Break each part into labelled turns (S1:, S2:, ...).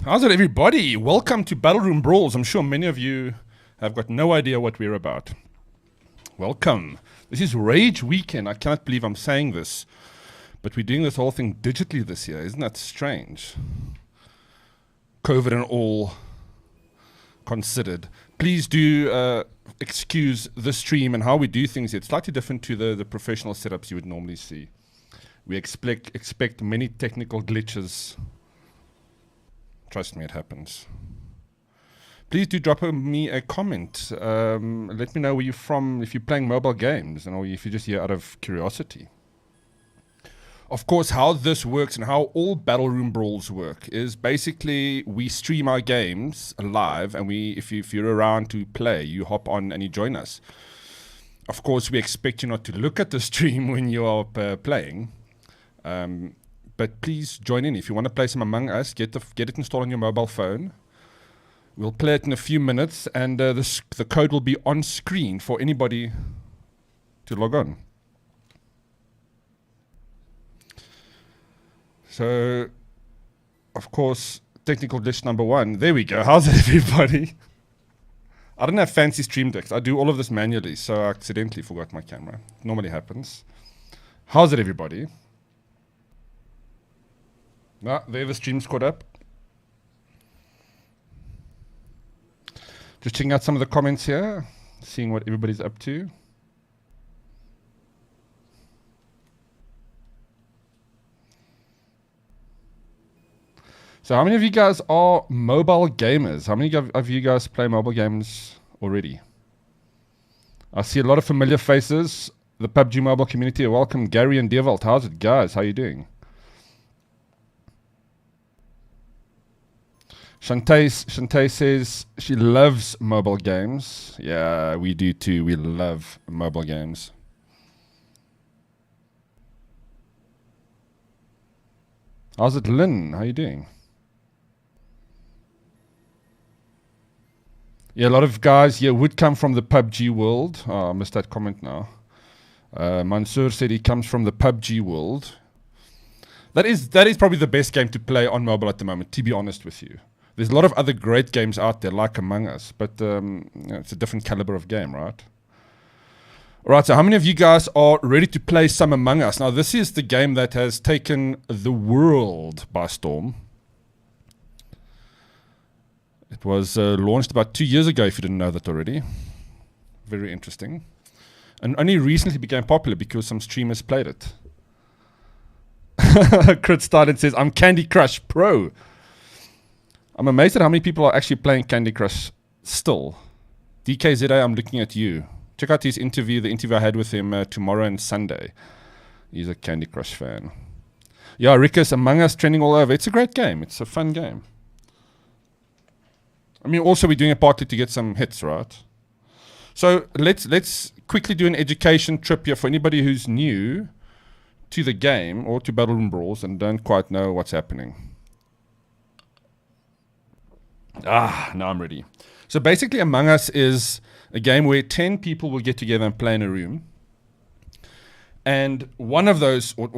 S1: How's it, everybody? Welcome to Battleroom Brawls. I'm sure many of you have got no idea what we're about. Welcome. This is rAge Weekend. I cannot believe I'm saying this, but we're doing this whole thing digitally this year. Isn't that strange? COVID and all considered. Please do excuse the stream and how we do things. It's slightly different to the professional setups you would normally see. We expect many technical glitches. Trust me, it happens. Please do drop me a comment. Let me know where you're from, if you're playing mobile games, or if you're just here out of curiosity. Of course, how this works and how all Battleroom Brawls work is basically we stream our games live, and if you're around to play, you hop on and you join us. Of course, we expect you not to look at the stream when you are playing. But please join in. If you want to play some Among Us, get it installed on your mobile phone. We'll play it in a few minutes, and the code will be on screen for anybody to log on. So, of course, technical glitch number one. There we go. How's it, everybody? I don't have fancy stream decks. I do all of this manually, so I accidentally forgot my camera. It normally happens. How's it, everybody? There the stream's caught up. Just checking out some of the comments here, seeing what everybody's up to. So how many of you guys are mobile gamers? How many of you guys play mobile games already? I see a lot of familiar faces. The PUBG mobile community, welcome Gary and Deervalt. How's it, guys? How are you doing? Shantae says she loves mobile games. Yeah, we do too. We love mobile games. How's it, Lynn? How you doing? Yeah, a lot of guys here would come from the PUBG world. Oh, I missed that comment now. Mansoor said he comes from the PUBG world. That is probably the best game to play on mobile at the moment, to be honest with you. There's a lot of other great games out there, like Among Us, but it's a different caliber of game, right? All right, so how many of you guys are ready to play some Among Us? Now, this is the game that has taken the world by storm. It was launched about 2 years ago, if you didn't know that already. Very interesting. And only recently became popular because some streamers played it. Crit started says, I'm Candy Crush Pro. I'm amazed at how many people are actually playing Candy Crush still. DKZA, I'm looking at you. Check out his interview, the interview I had with him tomorrow and Sunday. He's a Candy Crush fan. Yeah, Rickus, Among Us trending all over. It's a great game. It's a fun game. I mean, also we're doing it partly to get some hits, right? So let's quickly do an education trip here for anybody who's new to the game or to Battleroom Brawls and don't quite know what's happening. Now I'm ready. So basically, Among Us is a game where 10 people will get together and play in a room. And one of those, or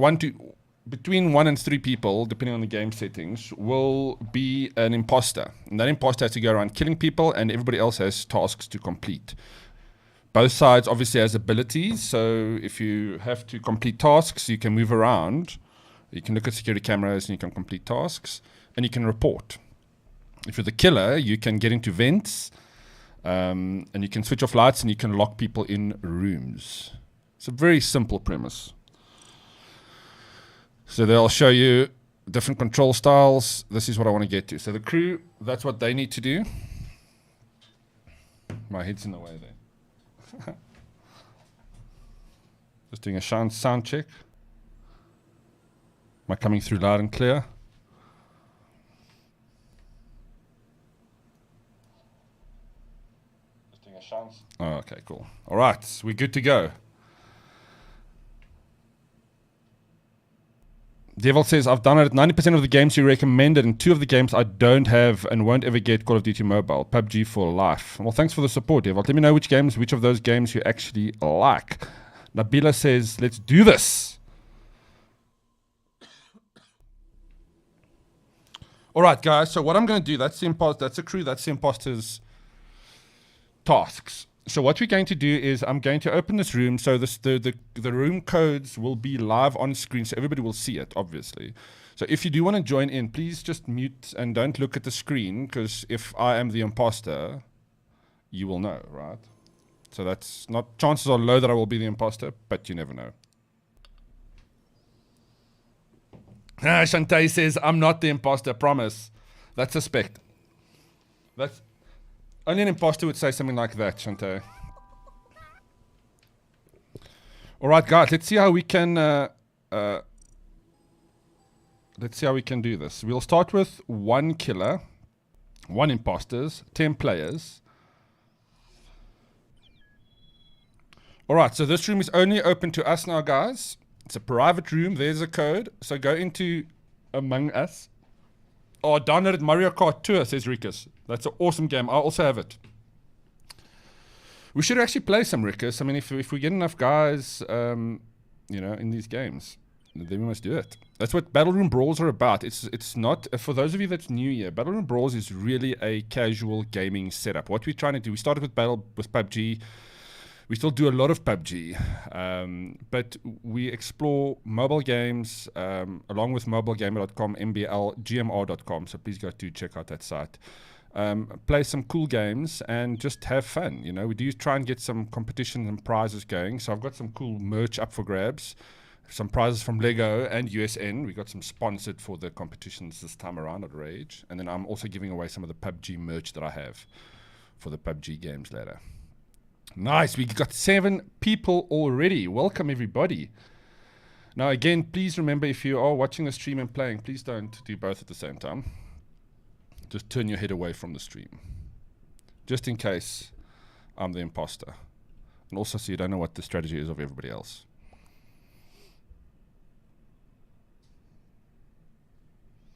S1: between 1 and 3 people, depending on the game settings, will be an imposter. And that imposter has to go around killing people, and everybody else has tasks to complete. Both sides obviously has abilities, so if you have to complete tasks, you can move around. You can look at security cameras and you can complete tasks, and you can report. If you're the killer, you can get into vents, and you can switch off lights and you can lock people in rooms. It's a very simple premise. So they'll show you different control styles. This is what I want to get to. So the crew, that's what they need to do. My head's in the way there. Just doing a sound check. Am I coming through loud and clear? Just doing a chance. Oh, okay, cool. All right, we're good to go. Devil says, I've downloaded 90% of the games you recommended, and 2 of the games I don't have and won't ever get: Call of Duty Mobile, PUBG for life. Well, thanks for the support, Devil. Let me know which of those games you actually like. Nabila says, let's do this. All right, guys, so what I'm going to do, that's the crew, that's the imposters' tasks. So what we're going to do is I'm going to open this room. So the room codes will be live on screen, so everybody will see it, obviously. So if you do want to join in, please just mute and don't look at the screen, because if I am the imposter, you will know, right? So that's not, chances are low that I will be the imposter, but you never know. Shantae says, I'm not the imposter, promise. That's suspect. That's... Only an imposter would say something like that, Shantae. All right, guys, let's see how we can do this. We'll start with 1 killer, 1 imposters, 10 players. All right, so this room is only open to us now, guys. It's a private room. There's a code. So go into Among Us. Oh, downloaded Mario Kart Tour, says Rikus. That's an awesome game. I also have it. We should actually play some, Rikus. I mean, if we get enough guys, in these games, then we must do it. That's what Battle Room Brawls are about. It's not, for those of you that's new here, Battle Room Brawls is really a casual gaming setup. What we're trying to do, we started with PUBG. We still do a lot of PUBG, but we explore mobile games along with mobilegamer.com, gmr.com. So please go to check out that site. Play some cool games and just have fun. We do try and get some competitions and prizes going. So I've got some cool merch up for grabs. Some prizes from Lego and USN. We got some sponsored for the competitions this time around at rAge. And then I'm also giving away some of the PUBG merch that I have for the PUBG games later. Nice, we got 7 people already. Welcome, everybody. Now, again, please remember, if you are watching the stream and playing, please don't do both at the same time. Just turn your head away from the stream, just in case I'm the imposter. And also so you don't know what the strategy is of everybody else.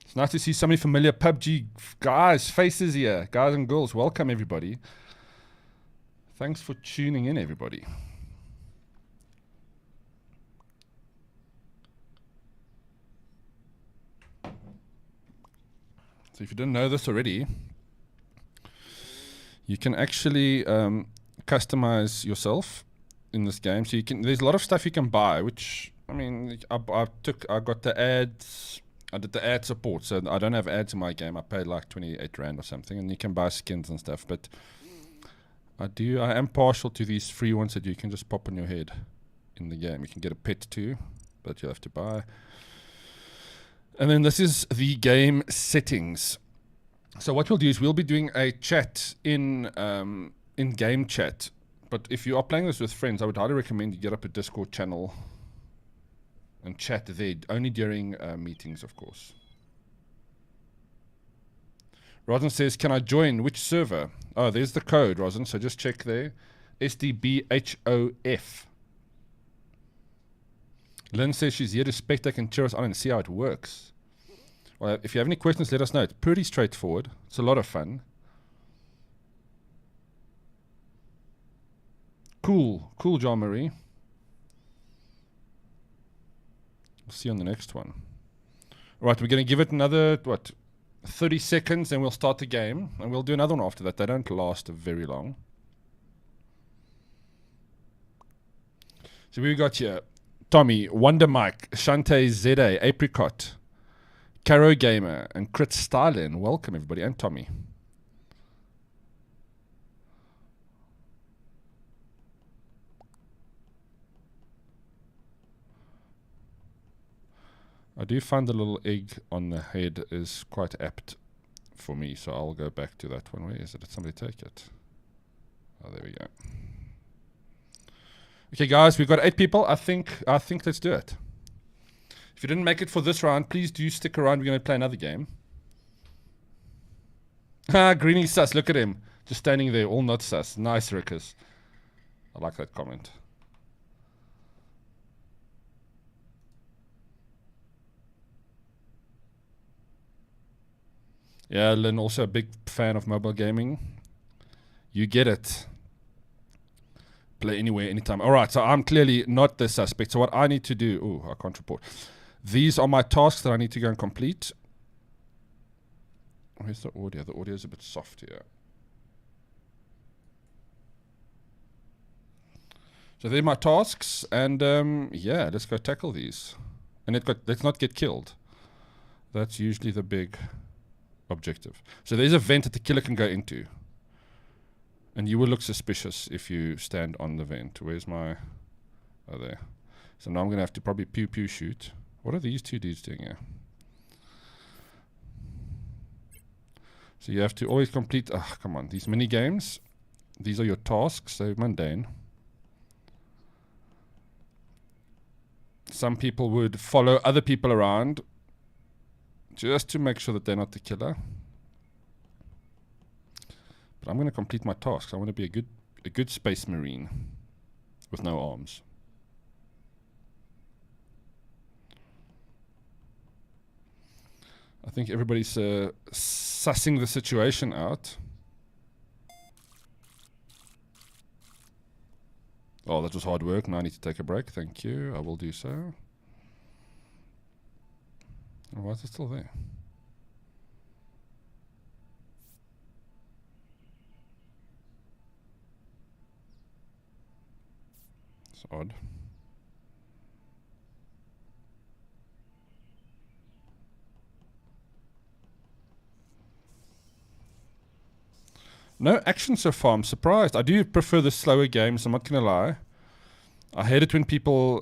S1: It's nice to see so many familiar PUBG guys, faces here. Guys and girls, welcome, everybody. Thanks for tuning in, everybody. So if you didn't know this already, you can actually customize yourself in this game. So there's a lot of stuff you can buy, which, I mean, I got the ads. I did the ad support, so I don't have ads in my game. I paid like 28 Rand or something, and you can buy skins and stuff, but I am partial to these free ones that you can just pop on your head in the game. You can get a pet too, but you have to buy. And then this is the game settings. So what we'll do is we'll be doing a chat in game chat. But if you are playing this with friends, I would highly recommend you get up a Discord channel and chat there, only during meetings, of course. Rosin says, can I join? Which server? Oh, there's the code, Rosin. So just check there. SDBHOF. Lynn says she's here to spectate and cheer us on and see how it works. Well, if you have any questions, let us know. It's pretty straightforward. It's a lot of fun. Cool. Cool, John Marie. We'll see you on the next one. All right, we're going to give it another, 30 seconds, and we'll start the game. And we'll do another one after that. They don't last very long. So we got here Tommy, Wonder Mike, Shante ZA, Apricot, Caro Gamer, and Crit Stalin. Welcome, everybody, and Tommy. I do find the little egg on the head is quite apt for me, so I'll go back to that one. Where is it? Did somebody take it? Oh, there we go. Okay, guys, we've got 8 people. I think let's do it. If you didn't make it for this round, please do stick around. We're going to play another game. Ah, Greeny sus. Look at him. Just standing there, all not sus. Nice, Rickus. I like that comment. Yeah, Lynn, also a big fan of mobile gaming. You get it. Play anywhere, anytime. All right, so I'm clearly not the suspect. So what I need to do... Oh, I can't report. These are my tasks that I need to go and complete. Where's the audio? The audio is a bit soft here. So they're my tasks. And yeah, let's go tackle these. And let's not get killed. That's usually the big... objective. So there's a vent that the killer can go into. And you will look suspicious if you stand on the vent. Where's my... Oh, there. So now I'm going to have to probably pew-pew shoot. What are these two dudes doing here? So you have to always complete... Oh, come on. These mini games. These are your tasks. So mundane. Some people would follow other people around just to make sure that they're not the killer. But I'm going to complete my tasks. I want to be a good space marine with no arms. I think everybody's sussing the situation out. Oh, that was hard work. Now I need to take a break. Thank you. I will do so. Oh, why is it still there? It's odd. No action so far. I'm surprised. I do prefer the slower games. I'm not going to lie. I hate it when people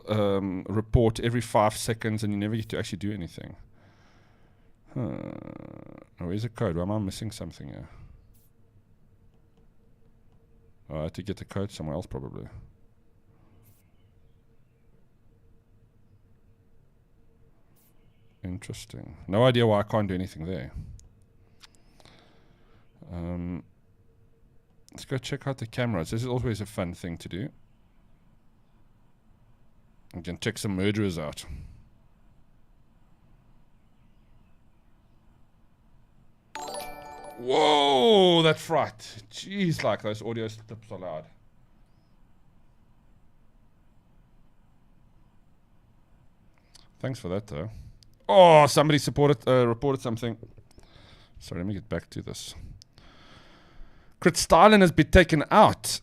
S1: report every 5 seconds and you never get to actually do anything. Oh, where's the code? Why am I missing something here? Oh, I had to get the code somewhere else probably. Interesting. No idea why I can't do anything there. Let's go check out the cameras. This is always a fun thing to do. We can check some murderers out. Whoa, that's right. Jeez, like those audio slips are loud. Thanks for that, though. Oh, somebody reported something. Sorry, let me get back to this. Crit Stalin has been taken out.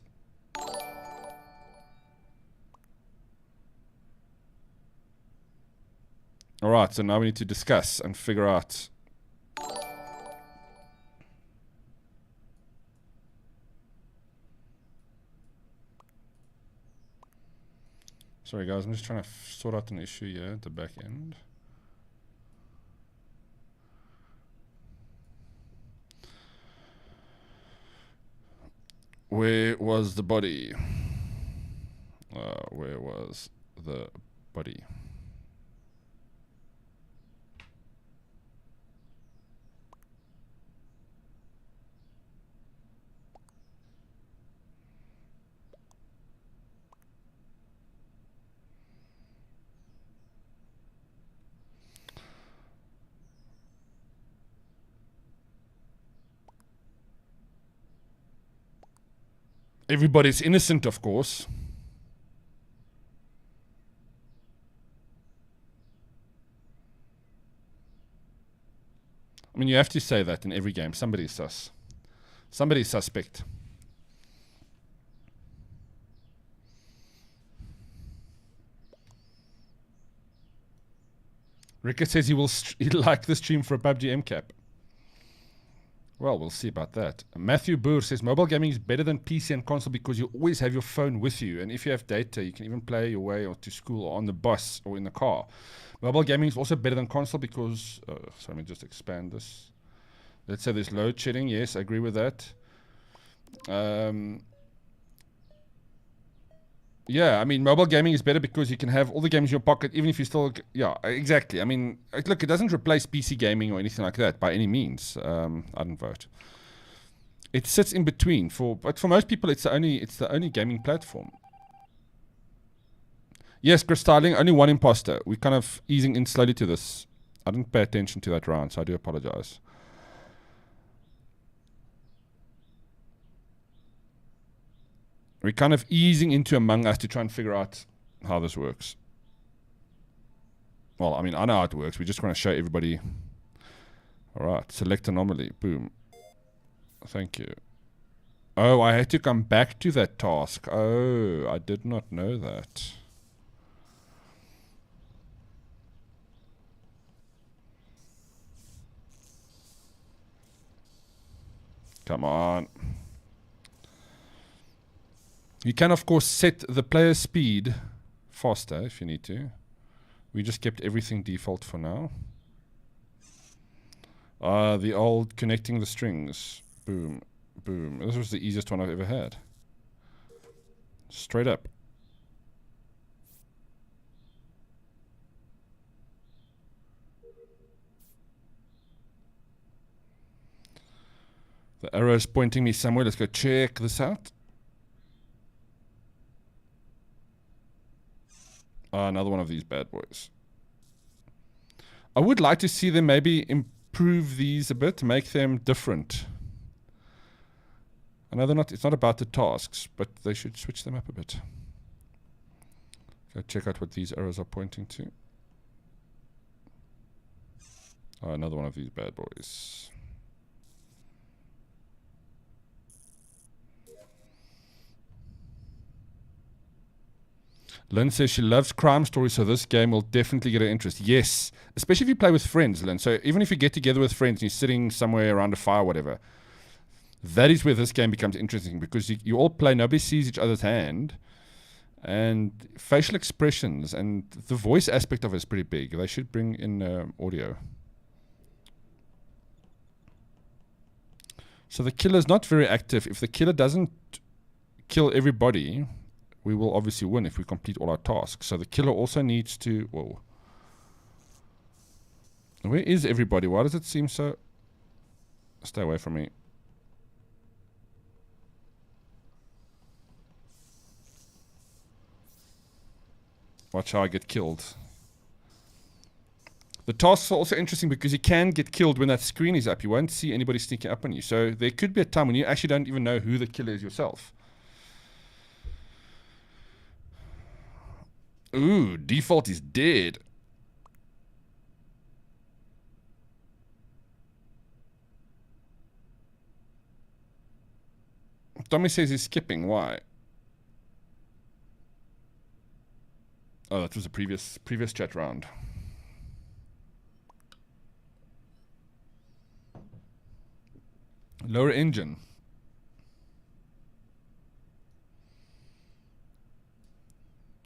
S1: Alright, so now we need to discuss and figure out. Sorry guys, I'm just trying to sort out an issue here at the back end. Where was the body? Where was the body? Everybody's innocent, of course. I mean, you have to say that in every game. Somebody's sus. Somebody's suspect. Rickett says he'd like the stream for a PUBG MCAP. Well, we'll see about that. Matthew Boer says mobile gaming is better than PC and console because you always have your phone with you. And if you have data, you can even play your way or to school or on the bus or in the car. Mobile gaming is also better than console because... so let me just expand this. Let's say there's load shedding. Yes, I agree with that. Yeah, I mean, mobile gaming is better because you can have all the games in your pocket, even if you still... Yeah, exactly. I mean, look, it doesn't replace PC gaming or anything like that by any means. I didn't vote. It sits in between. But for most people, it's the only gaming platform. Yes, Chris Starling, only one imposter. We're kind of easing in slowly to this. I didn't pay attention to that round, so I do apologize. We're kind of easing into Among Us to try and figure out how this works. Well, I mean, I know how it works. We just want to show everybody. All right, select anomaly. Boom. Thank you. Oh, I had to come back to that task. Oh, I did not know that. Come on. You can, of course, set the player speed faster if you need to. We just kept everything default for now. The old connecting the strings. Boom, boom. This was the easiest one I've ever had. Straight up. The arrow is pointing me somewhere. Let's go check this out. Another one of these bad boys. I would like to see them maybe improve these a bit, make them different. I know it's not about the tasks, but they should switch them up a bit. Go check out what these arrows are pointing to. Another one of these bad boys. Lynn says she loves crime stories, so this game will definitely get her interest. Yes, especially if you play with friends, Lynn. So even if you get together with friends and you're sitting somewhere around a fire or whatever, that is where this game becomes interesting because you all play, nobody sees each other's hand, and facial expressions and the voice aspect of it is pretty big. They should bring in audio. So the killer's not very active. If the killer doesn't kill everybody... we will obviously win if we complete all our tasks. So the killer also needs to... Whoa. Where is everybody? Why does it seem so... Stay away from me. Watch how I get killed. The tasks are also interesting because you can get killed when that screen is up. You won't see anybody sneaking up on you. So there could be a time when you actually don't even know who the killer is yourself. Ooh, default is dead. Tommy says he's skipping. Why? Oh, that was a previous chat round. Lower engine.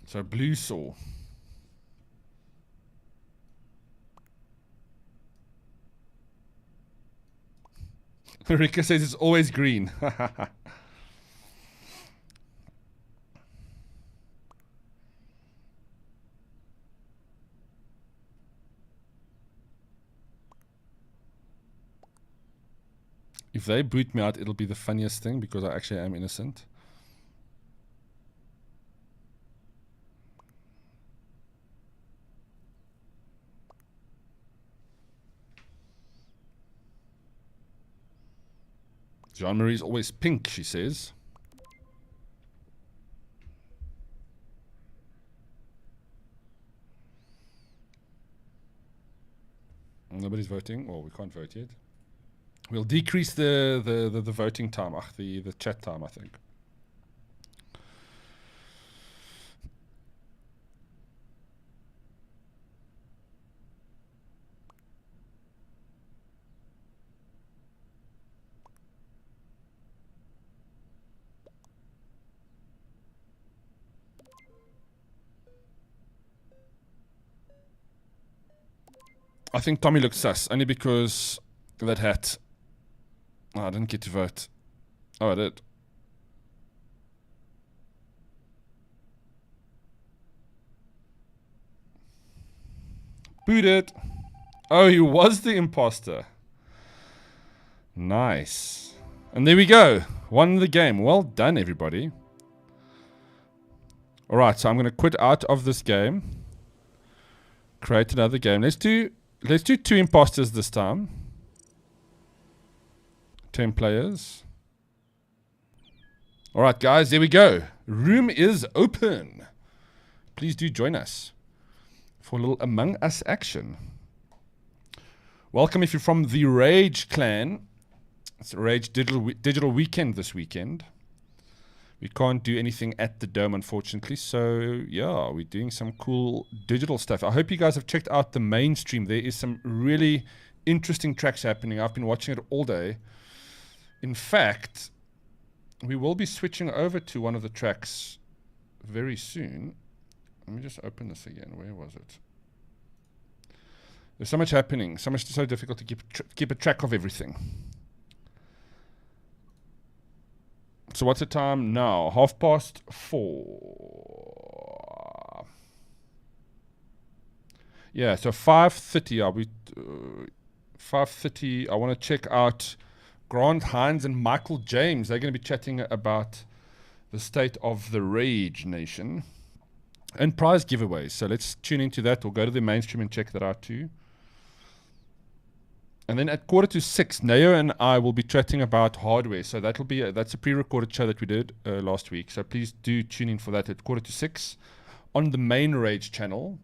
S1: So blue saw. Rika says it's always green. If they boot me out, it'll be the funniest thing because I actually am innocent. Jean-Marie's always pink, she says. Nobody's voting. Well, we can't vote yet. We'll decrease the voting time, the chat time, I think. I think Tommy looks sus, only because that hat. Oh, I didn't get to vote. Oh, I did. Booted. Oh, he was the imposter. Nice. And there we go. Won the game. Well done, everybody. Alright, so I'm going to quit out of this game. Create another game. Let's do 2 imposters this time. 10 players. Alright, guys, there we go. Room is open. Please do join us for a little Among Us action. Welcome if you're from the rAge clan. It's rAge Digital Weekend this weekend. We can't do anything at the Dome, unfortunately. So, yeah, we're doing some cool digital stuff. I hope you guys have checked out the mainstream. There is some really interesting tracks happening. I've been watching it all day. In fact, we will be switching over to one of the tracks very soon. Let me just open this again. Where was it? There's so much happening. So difficult to keep a track of everything. So what's the time now? 4:30. Yeah, so 5:30. Are we? 5:30. I want to check out Grant Hines and Michael James. They're going to be chatting about the state of the rAge nation and prize giveaways. So let's tune into that. We'll go to the mainstream and check that out too. And then at 5:45, Neo and I will be chatting about hardware. So that's a pre-recorded show that we did last week. So please do tune in for that at 5:45 on the main rAge channel.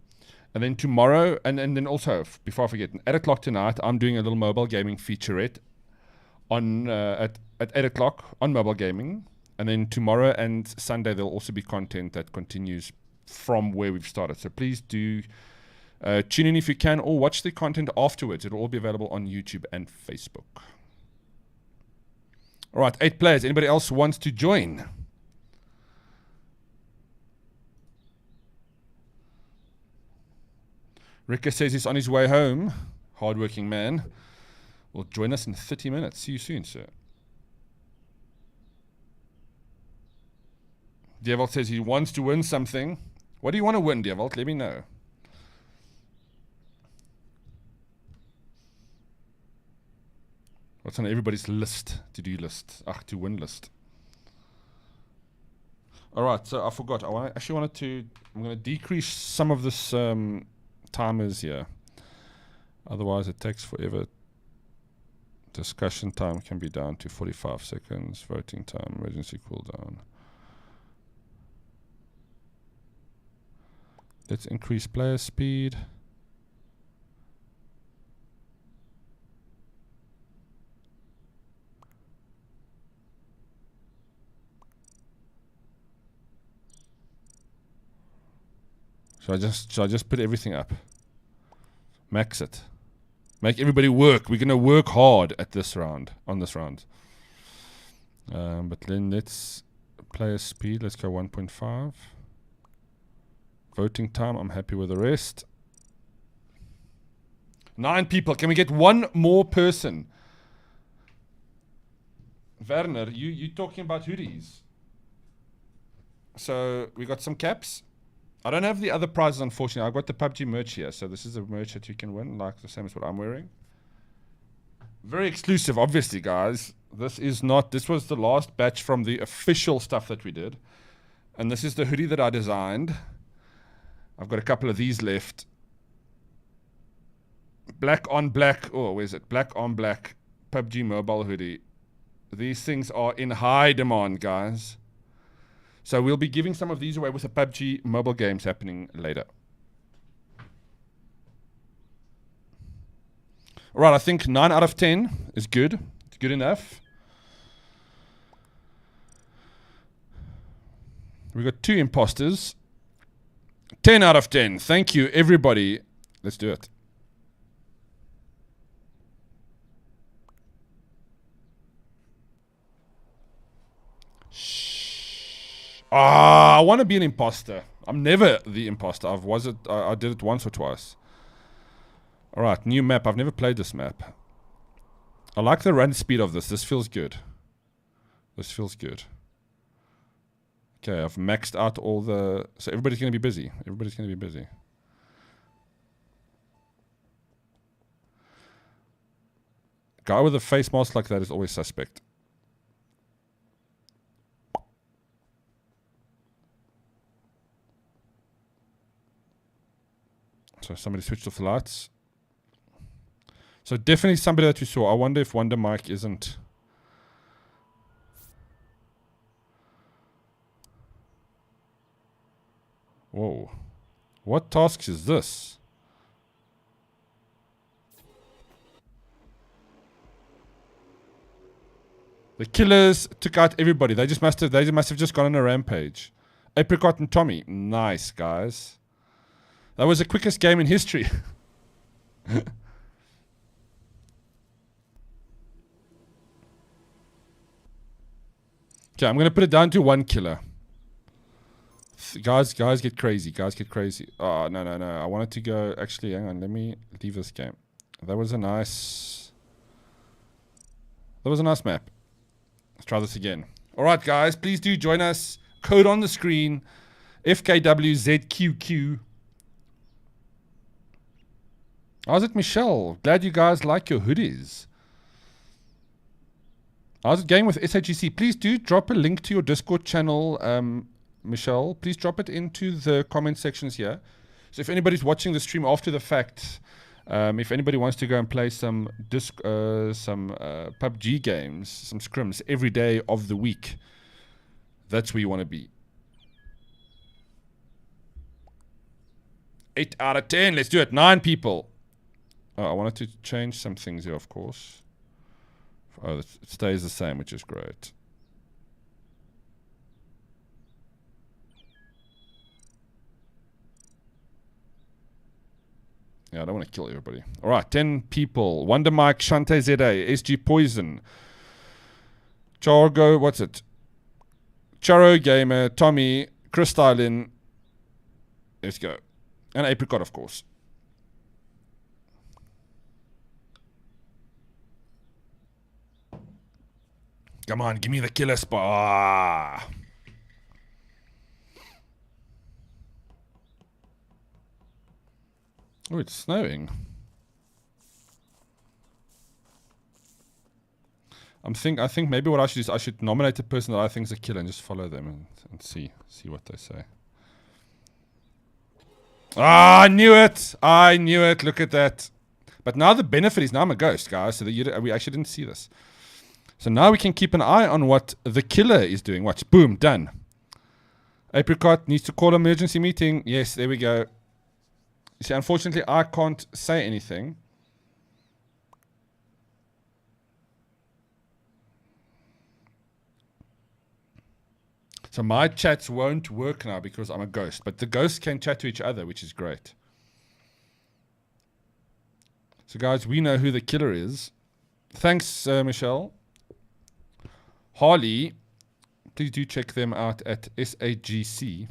S1: And then tomorrow, and then also, before I forget, at 8 o'clock tonight, I'm doing a little mobile gaming featurette on at 8 o'clock on mobile gaming. And then tomorrow and Sunday, there'll also be content that continues from where we've started. So please do tune in if you can, or watch the content afterwards. It'll all be available on YouTube and Facebook. All right, 8 players. Anybody else wants to join? Rika says he's on his way home. Hardworking man. Will join us in 30 minutes. See you soon, sir. Diavolt says he wants to win something. What do you want to win, Diavolt? Let me know. What's on everybody's list, to-do list, to-win list? All right, so I forgot. I'm going to decrease some of this timers here. Otherwise, it takes forever. Discussion time can be down to 45 seconds. Voting time, emergency cooldown. Let's increase player speed. Should I just put everything up? Max it. Make everybody work. We're going to work hard at this round, on this round. But then let's player speed. Let's go 1.5. Voting time, I'm happy with the rest. 9 people. Can we get one more person? Werner, you talking about hoodies. So we got some caps. I don't have the other prizes, unfortunately. I've got the PUBG merch here. So this is the merch that you can win, like the same as what I'm wearing. Very exclusive, obviously, guys. This was the last batch from the official stuff that we did. And this is the hoodie that I designed. I've got a couple of these left. Black on black. Oh, where's it? Black on black PUBG mobile hoodie. These things are in high demand, guys. So we'll be giving some of these away with the PUBG mobile games happening later. Right, I think 9 out of 10 is good. It's good enough. We got 2 imposters. 10 out of 10. Thank you, everybody. Let's do it. Shh. I want to be an imposter. I'm never the imposter. I did it once or twice. Alright, new map. I've never played this map. I like the run speed of this. This feels good. This feels good. Okay, I've maxed out all the... So everybody's going to be busy. Everybody's going to be busy. Guy with a face mask like that is always suspect. So somebody switched off the lights. So definitely somebody that we saw. I wonder if Wonder Mike isn't... Whoa. What tasks is this? The killers took out everybody. They must have just gone on a rampage. Apricot and Tommy. Nice, guys. That was the quickest game in history. Okay, I'm going to put it down to 1 killer. Guys get crazy. Guys get crazy. Oh, no. I wanted to go... Actually, hang on. Let me leave this game. That was a nice... That was a nice map. Let's try this again. Alright, guys. Please do join us. Code on the screen. FKWZQQ. How's it, Michelle? Glad you guys like your hoodies. How's it going with SAGC? Please do drop a link to your Discord channel, Michelle. Please drop it into the comment sections here. So if anybody's watching the stream after the fact, if anybody wants to go and play some PUBG games, some scrims every day of the week, that's where you want to be. 8 out of 10. Let's do it. 9 people. Oh, I wanted to change some things here, of course. Oh, it stays the same, which is great. Yeah, I don't want to kill everybody. All right, 10 people. Wonder Mike, Shante ZA, SG Poison, Chargo, what's it? Charo Gamer, Tommy, Chris Stylin. Let's go. And Apricot, of course. Come on, give me the killer spot. Oh, it's snowing. I think maybe what I should do is I should nominate a person that I think is a killer and just follow them and see what they say. Ah, I knew it. I knew it. Look at that. But now the benefit is now I'm a ghost, guys. So we actually didn't see this. So now we can keep an eye on what the killer is doing. Watch. Boom. Done. Apricot needs to call an emergency meeting. Yes, there we go. You see, unfortunately, I can't say anything. So my chats won't work now because I'm a ghost. But the ghosts can chat to each other, which is great. So, guys, we know who the killer is. Thanks, Michelle. Harley, please do check them out at SAGC.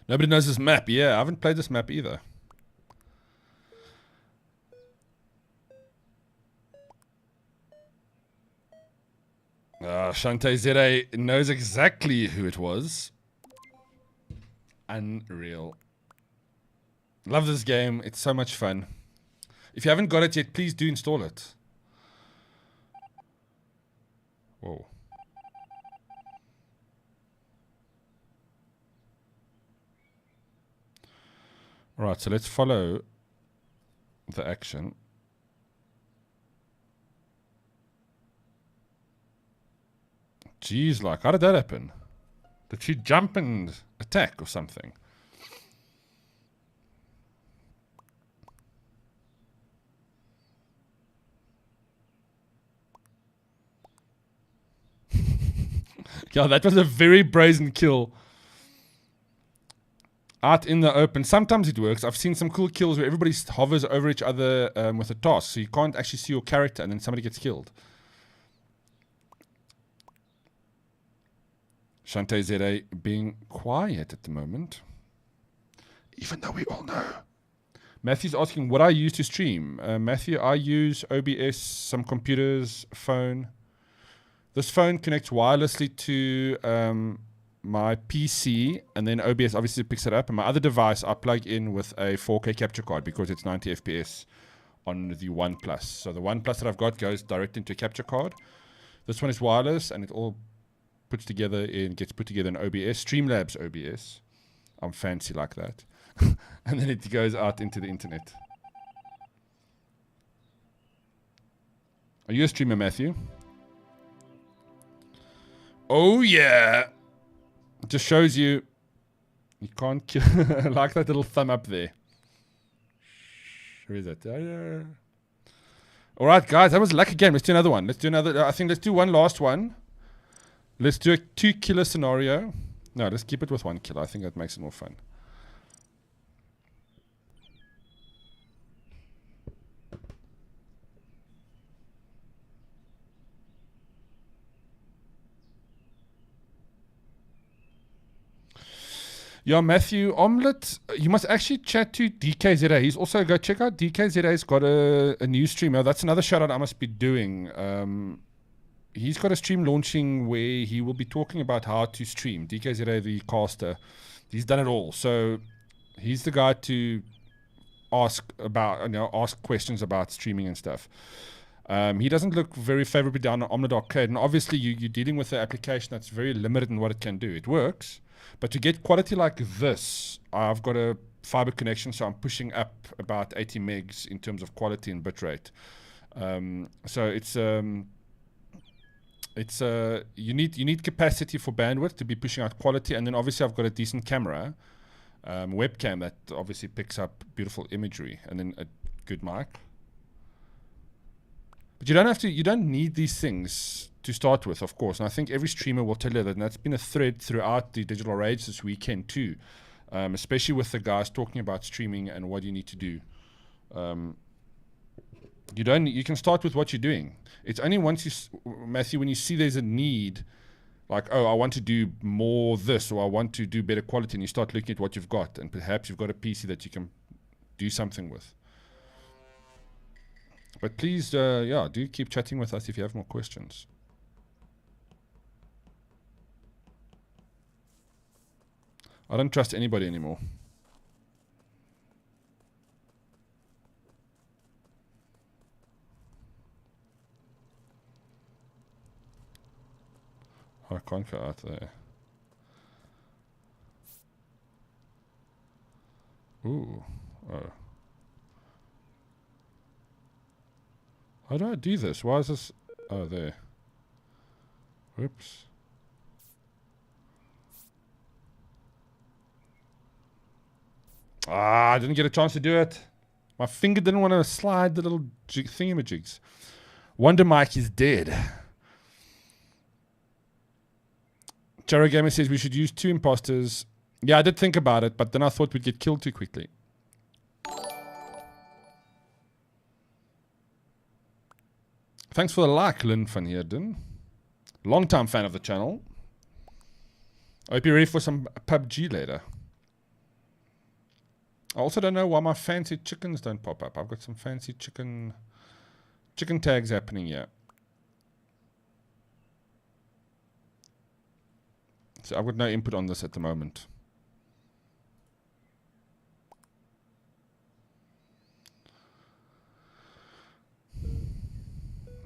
S1: Nobody knows this map. Yeah, I haven't played this map either. Shante ZA knows exactly who it was. Unreal. Love this game. It's so much fun. If you haven't got it yet, please do install it. Whoa. Alright, so let's follow the action. Jeez, like, how did that happen? Did she jump and attack or something? Yeah, that was a very brazen kill. Out in the open. Sometimes it works. I've seen some cool kills where everybody hovers over each other with a task, so you can't actually see your character and then somebody gets killed. Shantae ZA being quiet at the moment. Even though we all know. Matthew's asking what I use to stream. Matthew, I use OBS, some computers, phone. This phone connects wirelessly to my PC, and then OBS obviously picks it up. And my other device, I plug in with a 4K capture card because it's 90 FPS on the OnePlus. So the OnePlus that I've got goes direct into a capture card. This one is wireless, and it all gets put together in OBS, Streamlabs OBS. I'm fancy like that. And then it goes out into the internet. Are you a streamer, Matthew? Oh, yeah. It just shows you can't kill. Like that little thumb up there. Where is that? All right, guys. That was luck again. Let's do another one. Let's do one last one. Let's do a 2-killer scenario. No, let's keep it with 1 killer. I think that makes it more fun. Yeah, Matthew Omelette, you must actually chat to DKZA. He's also, go check out DKZA's got a new stream. Oh, that's another shout out I must be doing. He's got a stream launching where he will be talking about how to stream. DKZA, the caster, he's done it all. So he's the guy to ask questions about streaming and stuff. He doesn't look very favorably down on Omelette Arcade, and obviously you're dealing with an application that's very limited in what it can do. It works. But to get quality like this, I've got a fiber connection, so I'm pushing up about 80 megs in terms of quality and bitrate. So you need capacity for bandwidth to be pushing out quality, and then obviously I've got a decent camera, webcam that obviously picks up beautiful imagery, and then a good mic. But you don't need these things to start with, of course. And I think every streamer will tell you that, and that's been a thread throughout the Digital rAge this weekend too, especially with the guys talking about streaming and what you need to do. You can start with what you're doing. It's only once Matthew, when you see there's a need, like, oh, I want to do more this, or I want to do better quality, and you start looking at what you've got, and perhaps you've got a PC that you can do something with. But please, do keep chatting with us if you have more questions. I don't trust anybody anymore. I can't go out there. Ooh. Oh. How do I do this? Why is this? Oh, there. Whoops. I didn't get a chance to do it. My finger didn't want to slide the little thingamajigs. Wonder Mike is dead. Charo Gamer says we should use 2 imposters. Yeah, I did think about it, but then I thought we'd get killed too quickly. Thanks for the like, Lynn van Heerden. Long-time fan of the channel. I hope you're ready for some PUBG later. I also don't know why my fancy chickens don't pop up. I've got some fancy chicken tags happening here. So I've got no input on this at the moment.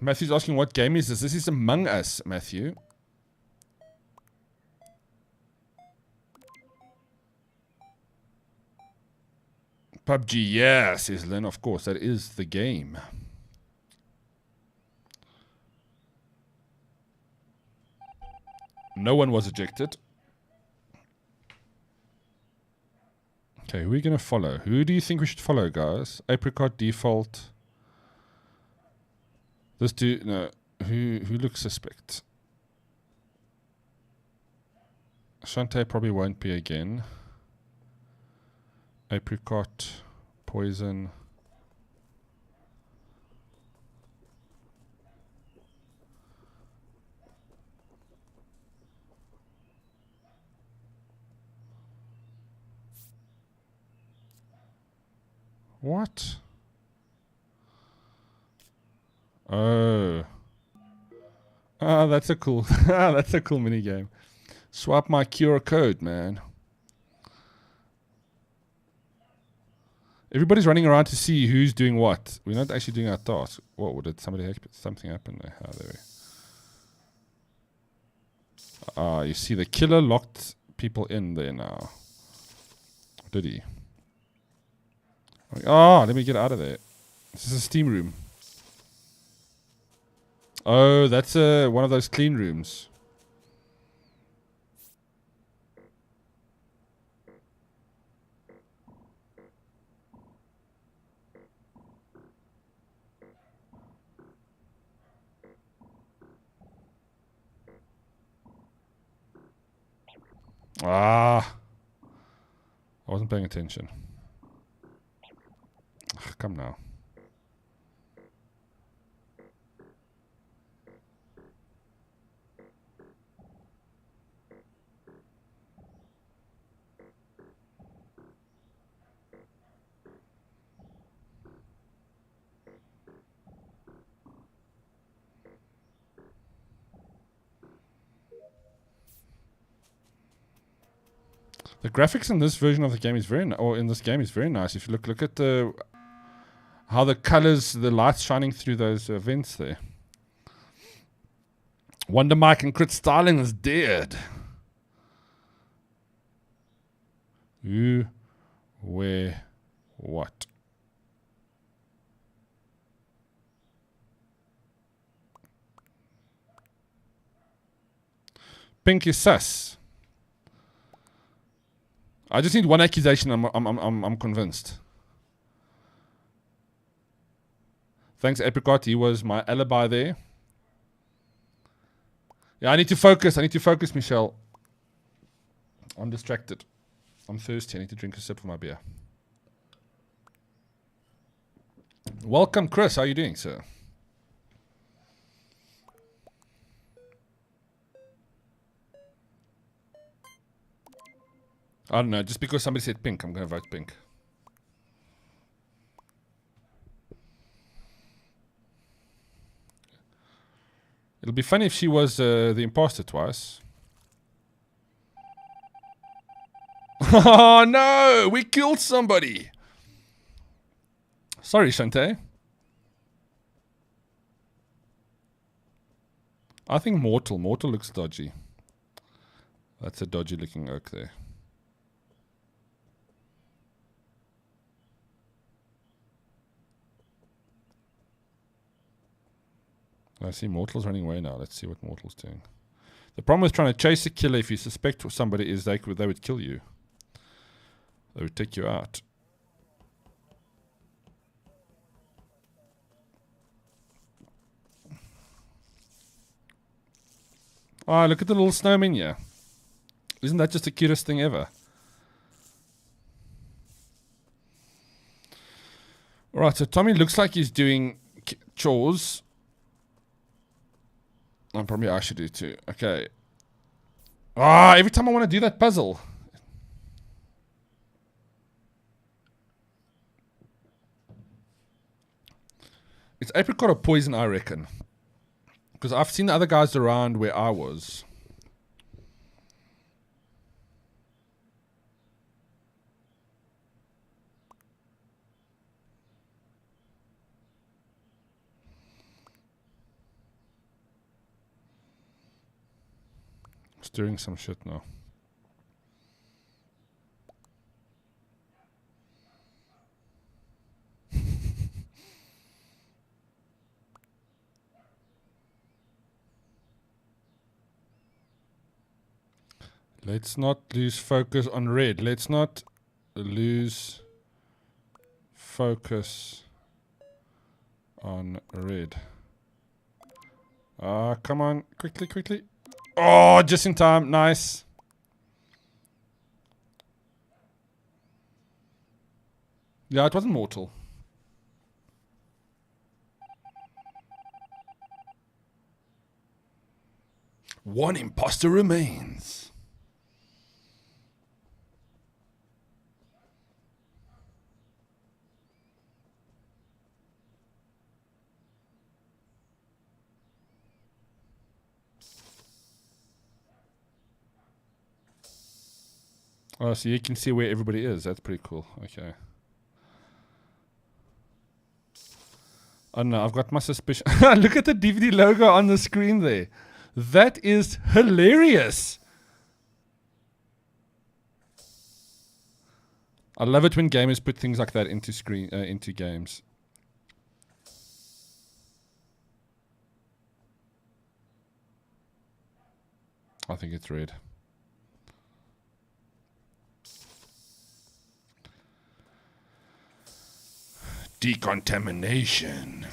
S1: Matthew's asking what game is this? This is Among Us, Matthew. PUBG, yeah, says Lynn. Of course, that is the game. No one was ejected. Okay, who are we going to follow? Who do you think we should follow, guys? Apricot, default. This dude, no. Who looks suspect? Shantae probably won't be again. Apricot, poison. What? Oh. Ah, that's a cool that's a cool mini game. Swap my QR code, man. Everybody's running around to see who's doing what. We're not actually doing our task. What did something happen there? Oh, there we. You see the killer locked people in there now. Did he? Oh, let me get out of there. This is a steam room. Oh, that's one of those clean rooms. Ah. I wasn't paying attention. Ugh, come now. The graphics in this version of the game is in this game is very nice. If you look at how the colors, the lights shining through those vents there. Wonder Mike and Crit Styling is dead. Who, where, what? Pink is sus. I just need one accusation. I'm convinced. Thanks, Apricot. He was my alibi there. Yeah, I need to focus. Michelle. I'm distracted. I'm thirsty. I need to drink a sip of my beer. Welcome, Chris. How are you doing, sir? I don't know. Just because somebody said pink, I'm going to vote pink. It'll be funny if she was the imposter twice. Oh no! We killed somebody! Sorry, Shantae. I think Mortal. Mortal looks dodgy. That's a dodgy looking oak there. I see Mortal's running away now. Let's see what Mortal's doing. The problem with trying to chase a killer, if you suspect somebody, is they would kill you. They would take you out. Oh, look at the little snowman here. Isn't that just the cutest thing ever? Alright, so Tommy looks like he's doing chores. Probably I should do too. Okay. Every time I want to do that puzzle. It's apricot or poison, I reckon. Because I've seen the other guys around where I was. Stirring some shit now. Let's not lose focus on red. Let's not lose focus on red. Ah, come on. Quickly, quickly. Oh, just in time. Nice. Yeah, it wasn't mortal. One imposter remains. Oh, so you can see where everybody is. That's pretty cool. Okay. Oh no, I've got my suspicion. Look at the DVD logo on the screen there. That is hilarious. I love it when gamers put things like that into into games. I think it's red. Decontamination.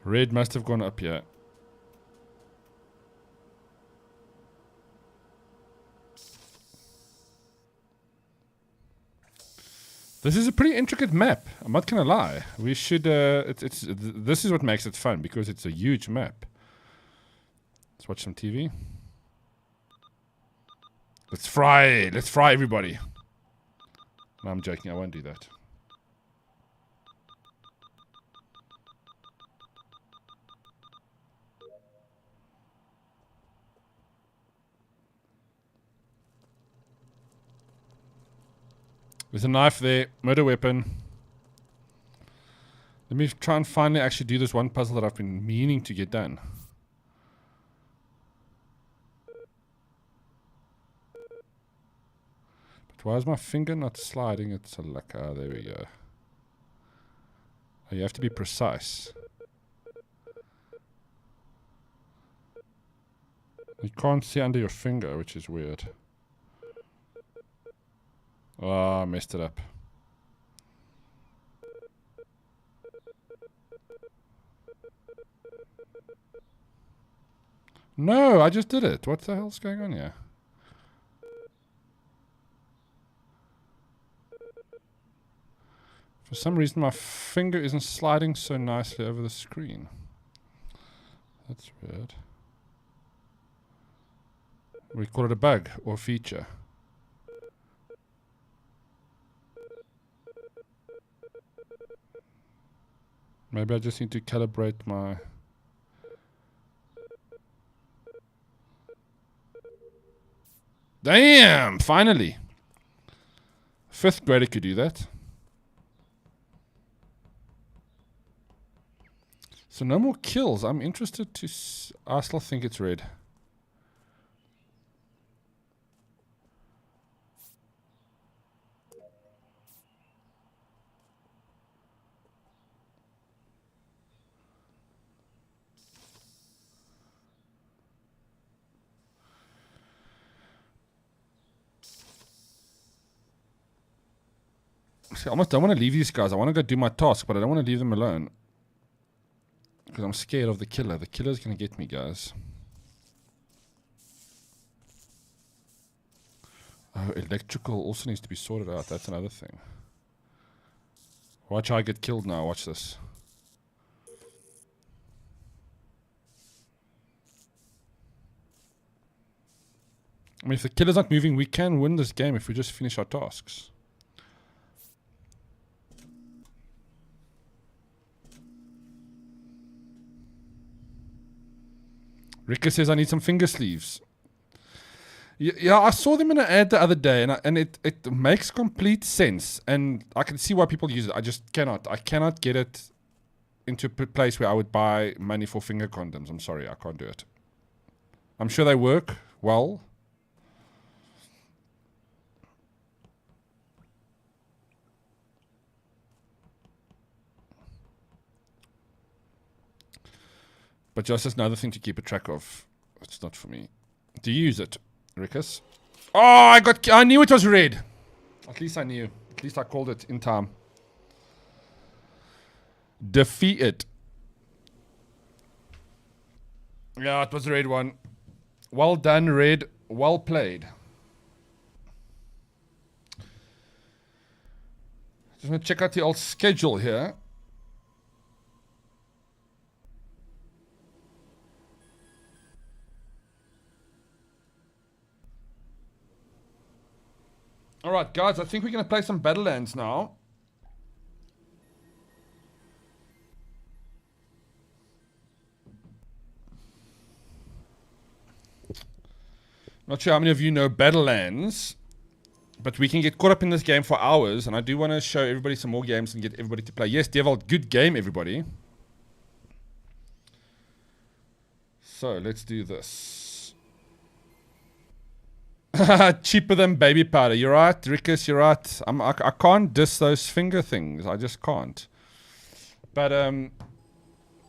S1: Red must have gone up here. This is a pretty intricate map. I'm not gonna lie. We should. This is what makes it fun because it's a huge map. Let's watch some TV. Let's fry. Let's fry everybody. No, I'm joking. I won't do that. There's a knife there. Murder weapon. Let me try and finally actually do this one puzzle that I've been meaning to get done. But why is my finger not sliding? It's a luck. Ah, there we go. Oh, you have to be precise. You can't see under your finger, which is weird. Oh, I messed it up. No, I just did it. What the hell's going on here? For some reason, my finger isn't sliding so nicely over the screen. That's weird. We call it a bug or feature. Maybe I just need to calibrate my... Damn! Finally! 5th grader could do that. So no more kills. I'm interested to... I still think it's red. See, I almost don't want to leave these guys. I want to go do my task, but I don't want to leave them alone. Because I'm scared of the killer. The killer's going to get me, guys. Oh, electrical also needs to be sorted out. That's another thing. Watch how I get killed now. Watch this. I mean, if the killer's not moving, we can win this game if we just finish our tasks. Rika says I need some finger sleeves. Yeah, I saw them in an ad the other day, and it makes complete sense, and I can see why people use it. I just cannot. I cannot get it into a place where I would buy money for finger condoms. I'm sorry, I can't do it. I'm sure they work well. But just another thing to keep a track of. It's not for me. Do you use it, Rickus? Oh, I knew it was red. At least I knew. At least I called it in time. Defeat it. Yeah, it was the red one. Well done, red. Well played. Just want to check out the old schedule here. Alright, guys, I think we're going to play some Battlelands now. Not sure how many of you know Battlelands, but we can get caught up in this game for hours, and I do want to show everybody some more games and get everybody to play. Yes, Devil, good game, everybody. So, let's do this. Cheaper than baby powder. You're right, Rickus, you're right. I can't diss those finger things. I just can't. But, I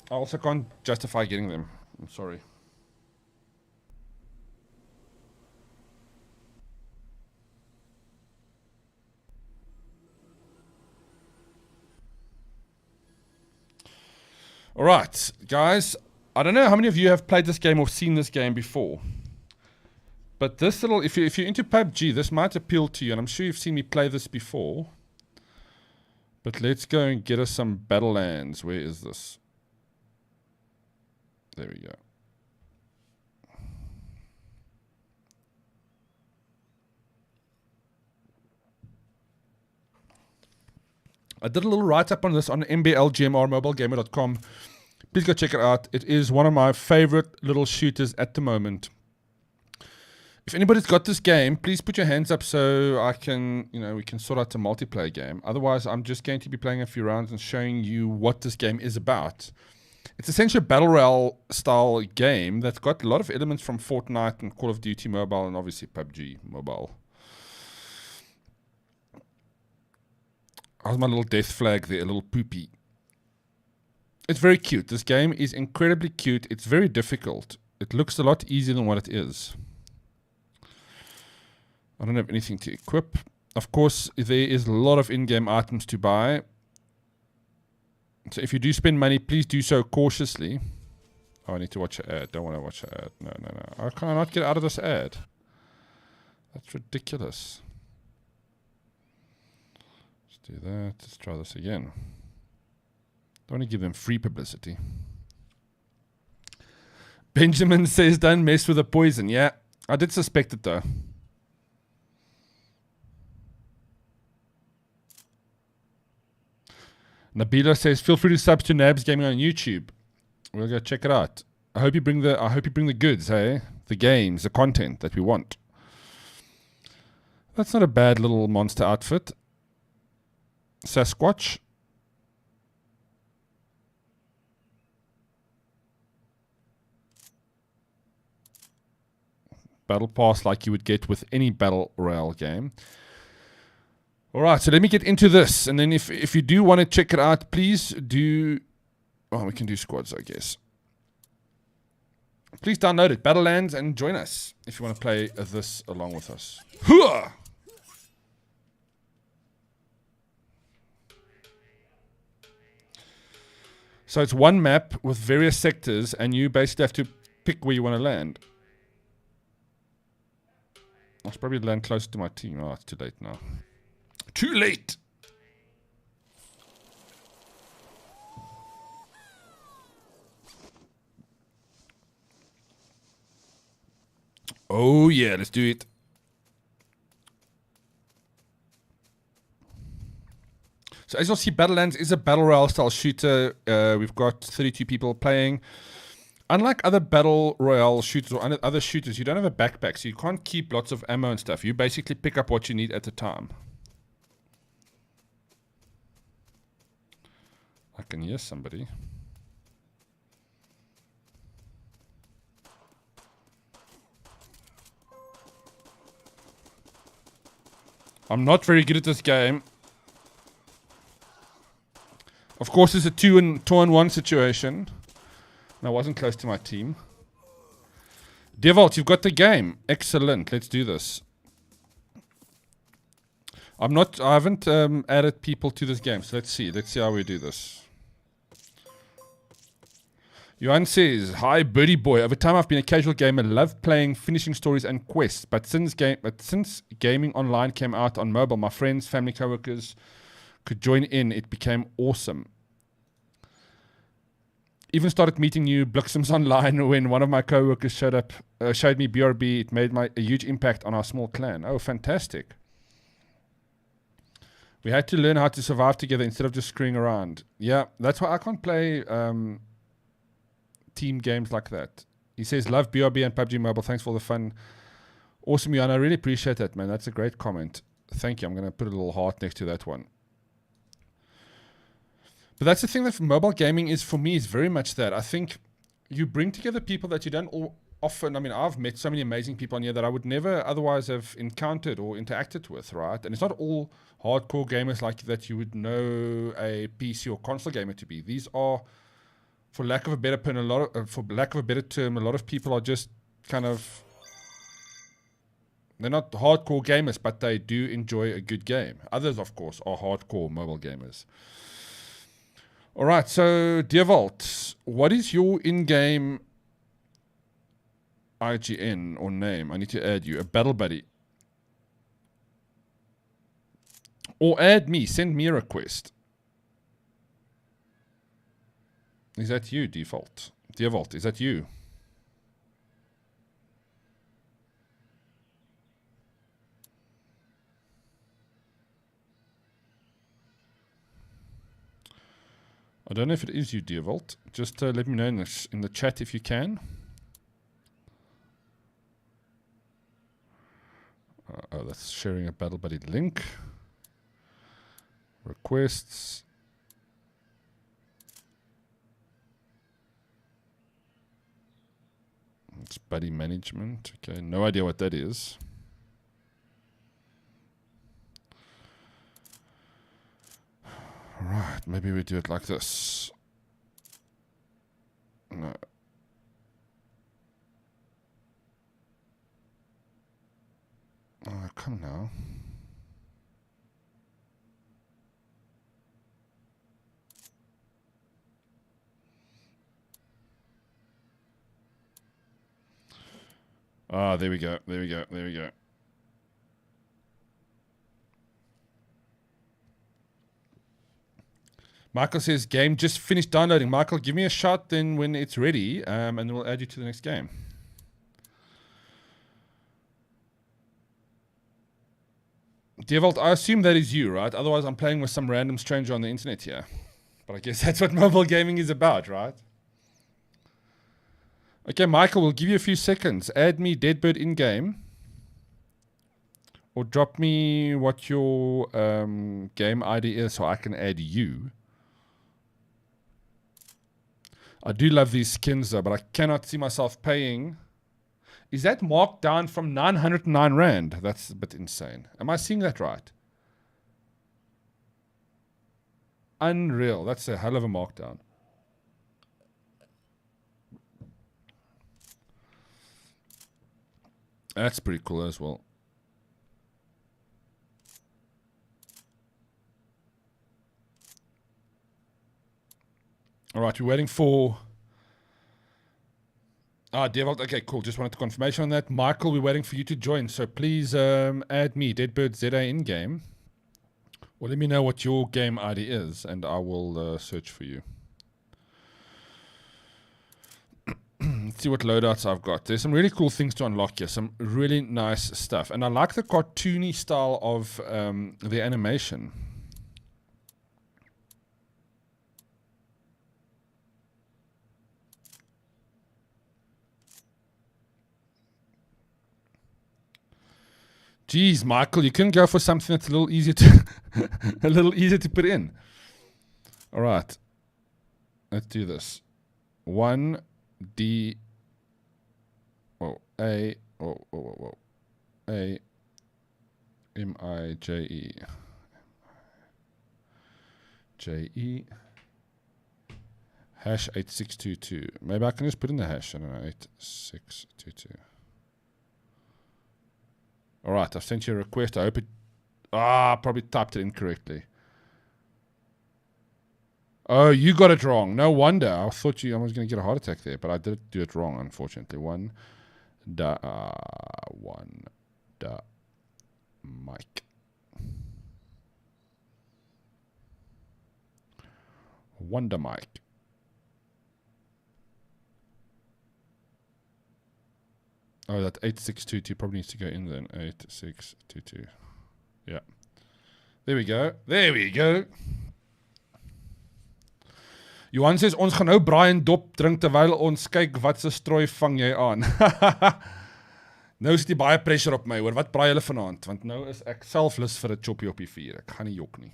S1: also can't justify getting them. I'm sorry. Alright, guys, I don't know how many of you have played this game or seen this game before. But this little, if you're into PUBG, this might appeal to you, and I'm sure you've seen me play this before. But let's go and get us some Battlelands. Where is this? There we go. I did a little write-up on this on mblgmrmobilegamer.com. Please go check it out. It is one of my favorite little shooters at the moment. If anybody's got this game, please put your hands up so I can, we can sort out a multiplayer game. Otherwise, I'm just going to be playing a few rounds and showing you what this game is about. It's essentially a Battle Royale style game that's got a lot of elements from Fortnite and Call of Duty Mobile and obviously PUBG Mobile. How's my little death flag there, a little poopy? It's very cute. This game is incredibly cute. It's very difficult. It looks a lot easier than what it is. I don't have anything to equip. Of course, there is a lot of in-game items to buy. So if you do spend money, please do so cautiously. Oh, I need to watch an ad. Don't want to watch an ad. No. I cannot get out of this ad. That's ridiculous. Do that. Let's try this again. Don't want to give them free publicity. Benjamin says, don't mess with the poison. Yeah, I did suspect it though. Nabila says, feel free to sub to Nabs Gaming on YouTube. We'll go check it out. I hope you bring the goods, hey? The games, the content that we want. That's not a bad little monster outfit. Sasquatch. Battle pass like you would get with any battle royale game. Alright, so let me get into this. And then if you do want to check it out, please do... Oh, we can do squads, I guess. Please download it, Battlelands, and join us if you want to play this along with us. Hooah! So it's one map with various sectors, and you basically have to pick where you want to land. I should probably land closer to my team. Oh, it's too late now. Too late! Oh yeah, let's do it. So as you'll see, Battlelands is a battle royale style shooter. We've got 32 people playing. Unlike other battle royale shooters or other shooters, you don't have a backpack, so you can't keep lots of ammo and stuff. You basically pick up what you need at a time. I can hear somebody. I'm not very good at this game. Of course, it's a 2-on-1 situation. I wasn't close to my team. Devolt, you've got the game. Excellent. Let's do this. I haven't added people to this game, so let's see. Let's see how we do this. Johan says, "Hi, Birdie Boy. Over time, I've been a casual gamer. Love playing, finishing stories and quests. But since gaming online came out on mobile, my friends, family, coworkers could join in. It became awesome. Even started meeting new Bliksums online when one of my coworkers showed me BRB. It made a huge impact on our small clan. Oh, fantastic. We had to learn how to survive together instead of just screwing around. Yeah, that's why I can't play team games like that." He says, "Love BRB and PUBG Mobile. Thanks for the fun." Awesome, Jan. I really appreciate that, man. That's a great comment. Thank you. I'm going to put a little heart next to that one. But that's the thing that mobile gaming is for me, is very much that. I think you bring together people that you don't often. I mean, I've met so many amazing people on here that I would never otherwise have encountered or interacted with, right? And it's not all hardcore gamers like that you would know a PC or console gamer to be. These are, for lack of a better term, a lot of people are just kind of, they're not hardcore gamers, but they do enjoy a good game. Others, of course, are hardcore mobile gamers. All right, so Devolt, what is your in-game IGN or name? I need to add you. A battle buddy. Or add me. Send me a request. Is that you, Devolt? Devolt, is that you? I don't know if it is you, Devolt. Just let me know in the chat if you can. Oh, that's sharing a battle buddy link. Requests. It's buddy management. Okay, no idea what that is. Right, maybe we do it like this. No. Oh, come now. Ah, there we go. There we go. There we go. Michael says, "Game just finished downloading." Michael, give me a shot then when it's ready, and then we'll add you to the next game. Devolt, I assume that is you, right? Otherwise, I'm playing with some random stranger on the internet here. But I guess that's what mobile gaming is about, right? Okay, Michael, we'll give you a few seconds. Add me Deadbird in-game. Or drop me what your game ID is so I can add you. I do love these skins though, but I cannot see myself paying. Is that marked down from 909 Rand? That's a bit insane. Am I seeing that right? Unreal. That's a hell of a markdown. That's pretty cool as well. All right, we're waiting for... Devolt. Okay, cool. Just wanted confirmation on that. Michael, we're waiting for you to join. So please add me, Deadbird ZA in-game. Well, let me know what your game ID is, and I will search for you. Let's see what loadouts I've got. There's some really cool things to unlock here. Some really nice stuff. And I like the cartoony style of the animation. Geez, Michael, you couldn't go for something that's a little easier to a little easier to put in. All right, let's do this. 1D. A. A. M-I-J-E. J-E. Hash 8622. Maybe I can just put in the hash. I don't know. 8622. Alright, I've sent you a request. I hope it... I probably typed it incorrectly. Oh, you got it wrong. No wonder. I thought I was going to get a heart attack there, but I did do it wrong, unfortunately. One mic. Wonder mic. Oh, that 8622 probably needs to go in then. 8622. Yeah. There we go. There we go. Johan says, ons gaan nou braai en dop drink terwyl ons kyk wat se strooi vang jy aan. Nou is die baie pressure op my, hoor. Wat braai hulle vanaand? Want nou is ek self lus vir 'n choppie op die vuur. Ek gaan nie jok nie.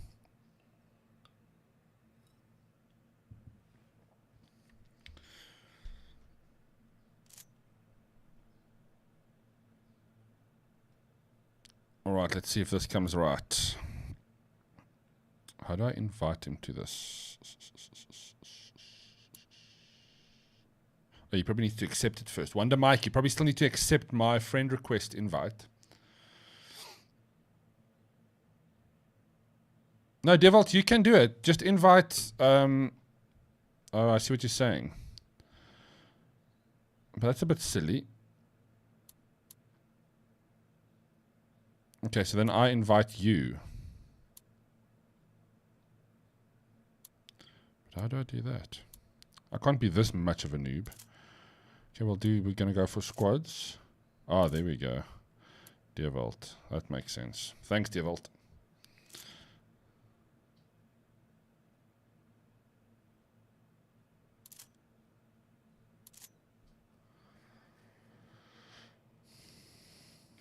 S1: Alright, let's see if this comes right. How do I invite him to this? Oh, you probably need to accept it first. Wonder Mike, you probably still need to accept my friend request invite. No, Devolt, you can do it. Just invite... oh, I see what you're saying. But that's a bit silly. Okay, so then I invite you. But how do I do that? I can't be this much of a noob. Okay, we're going to go for squads. Oh, there we go. Devolt. That makes sense. Thanks, Devolt.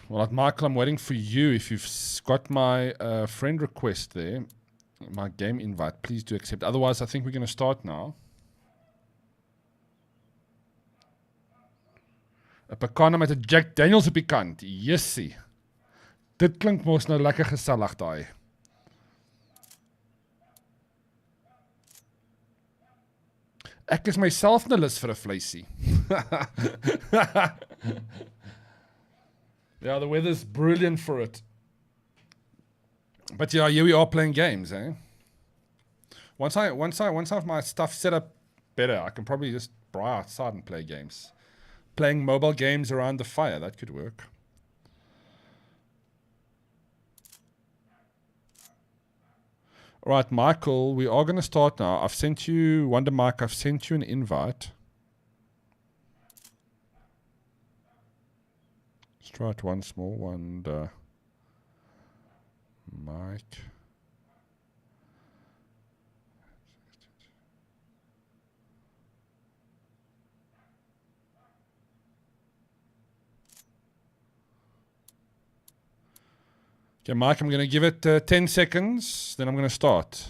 S1: Well, Michael, I'm waiting for you. If you've got my friend request there, my game invite, please do accept. Otherwise, I think we're going to start now. Een pekane met 'n Jack Daniels op die kant. Jessie. Dit klink mos nou lekker gesellig daai. Ek is myself nou lus vir 'n vleisie. Yeah, the weather's brilliant for it. But yeah, here we are playing games, eh? Once I have my stuff set up better, I can probably just braai outside and play games. Playing mobile games around the fire, that could work. Alright, Michael, we are going to start now. I've sent you, Wonder Mike, I've sent you an invite. Let's try it once more. Wonder Mike. Okay, Mike, I'm going to give it 10 seconds, then I'm going to start.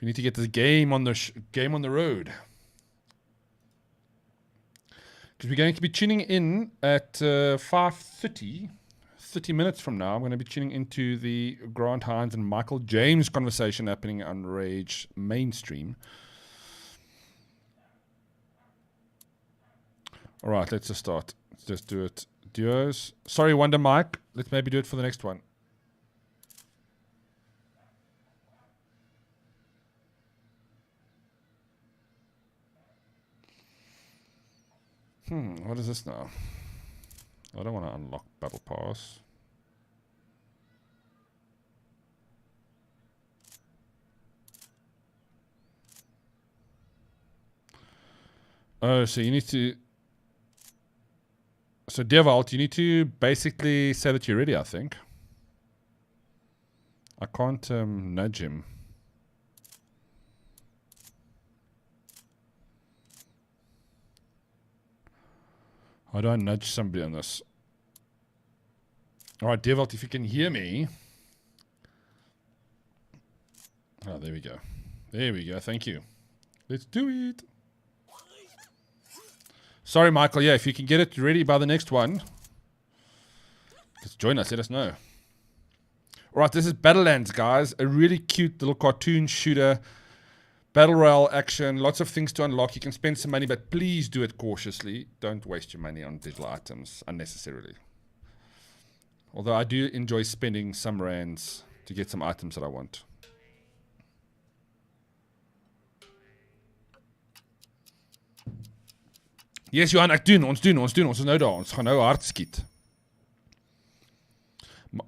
S1: We need to get this game on the road. Because we're going to be tuning in at 5:30, 30 minutes from now. I'm going to be tuning into the Grant Hines and Michael James conversation happening on rAge mainstream. All right, let's just start. Let's just do it. Duos. Sorry, Wonder Mike. Let's maybe do it for the next one. What is this now? I don't want to unlock Battle Pass. Oh, so you need to... So, Devolt, you need to basically say that you're ready, I think. I can't nudge him. How do I nudge somebody on this? Alright, Devolt, if you can hear me. Oh, there we go. There we go, thank you. Let's do it. Sorry, Michael. Yeah, if you can get it ready by the next one, just join us. Let us know. All right, this is Battlelands, guys. A really cute little cartoon shooter Battle Royale action, lots of things to unlock. You can spend some money, but please do it cautiously. Don't waste your money on digital items unnecessarily. Although I do enjoy spending some rands to get some items that I want. Yes, Johan, ek doen. Ons is nou daar. Ons gaan nou hard skiet.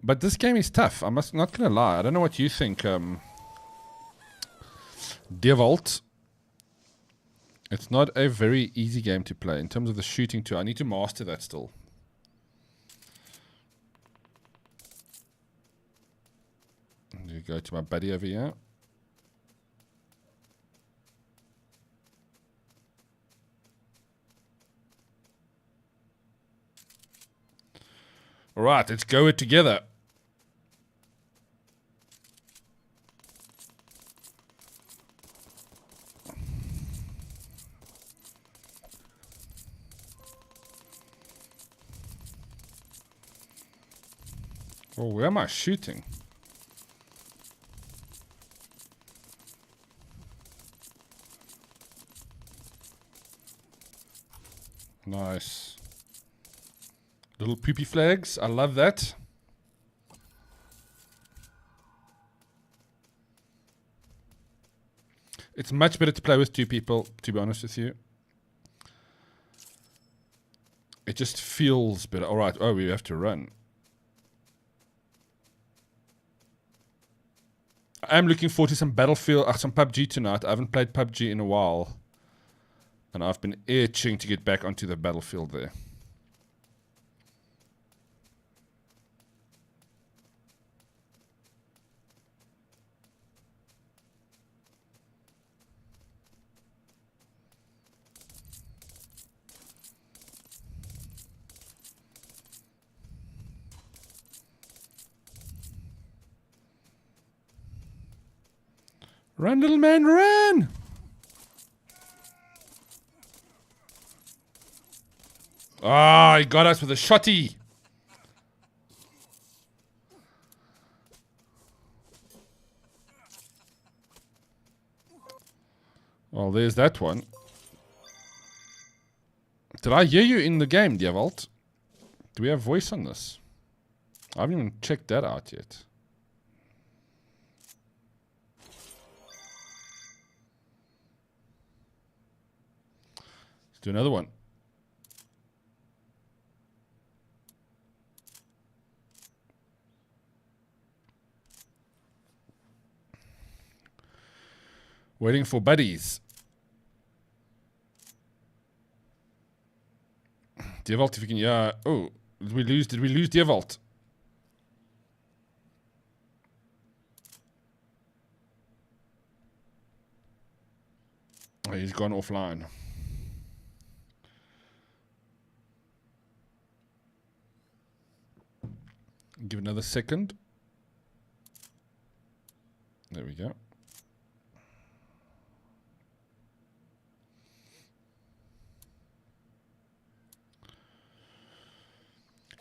S1: But this game is tough. I'm not going to lie. I don't know what you think. Devault. It's not a very easy game to play in terms of the shooting too. I need to master that still. I'm going to go to my buddy over here. All right, let's go it together. Oh, where am I shooting? Nice. Little poopy flags. I love that. It's much better to play with two people, to be honest with you. It just feels better. All right. Oh, we have to run. I'm looking forward to some Battlefield, some PUBG tonight. I haven't played PUBG in a while. And I've been itching to get back onto the Battlefield there. Run, little man, run! Ah, he got us with a shotty. Well, there's that one. Did I hear you in the game, Devault? Do we have voice on this? I haven't even checked that out yet. Let's do another one. Waiting for buddies. Devault, if you can, yeah. Oh, did we lose Devault? Oh, he's gone offline. Give it another second. There we go.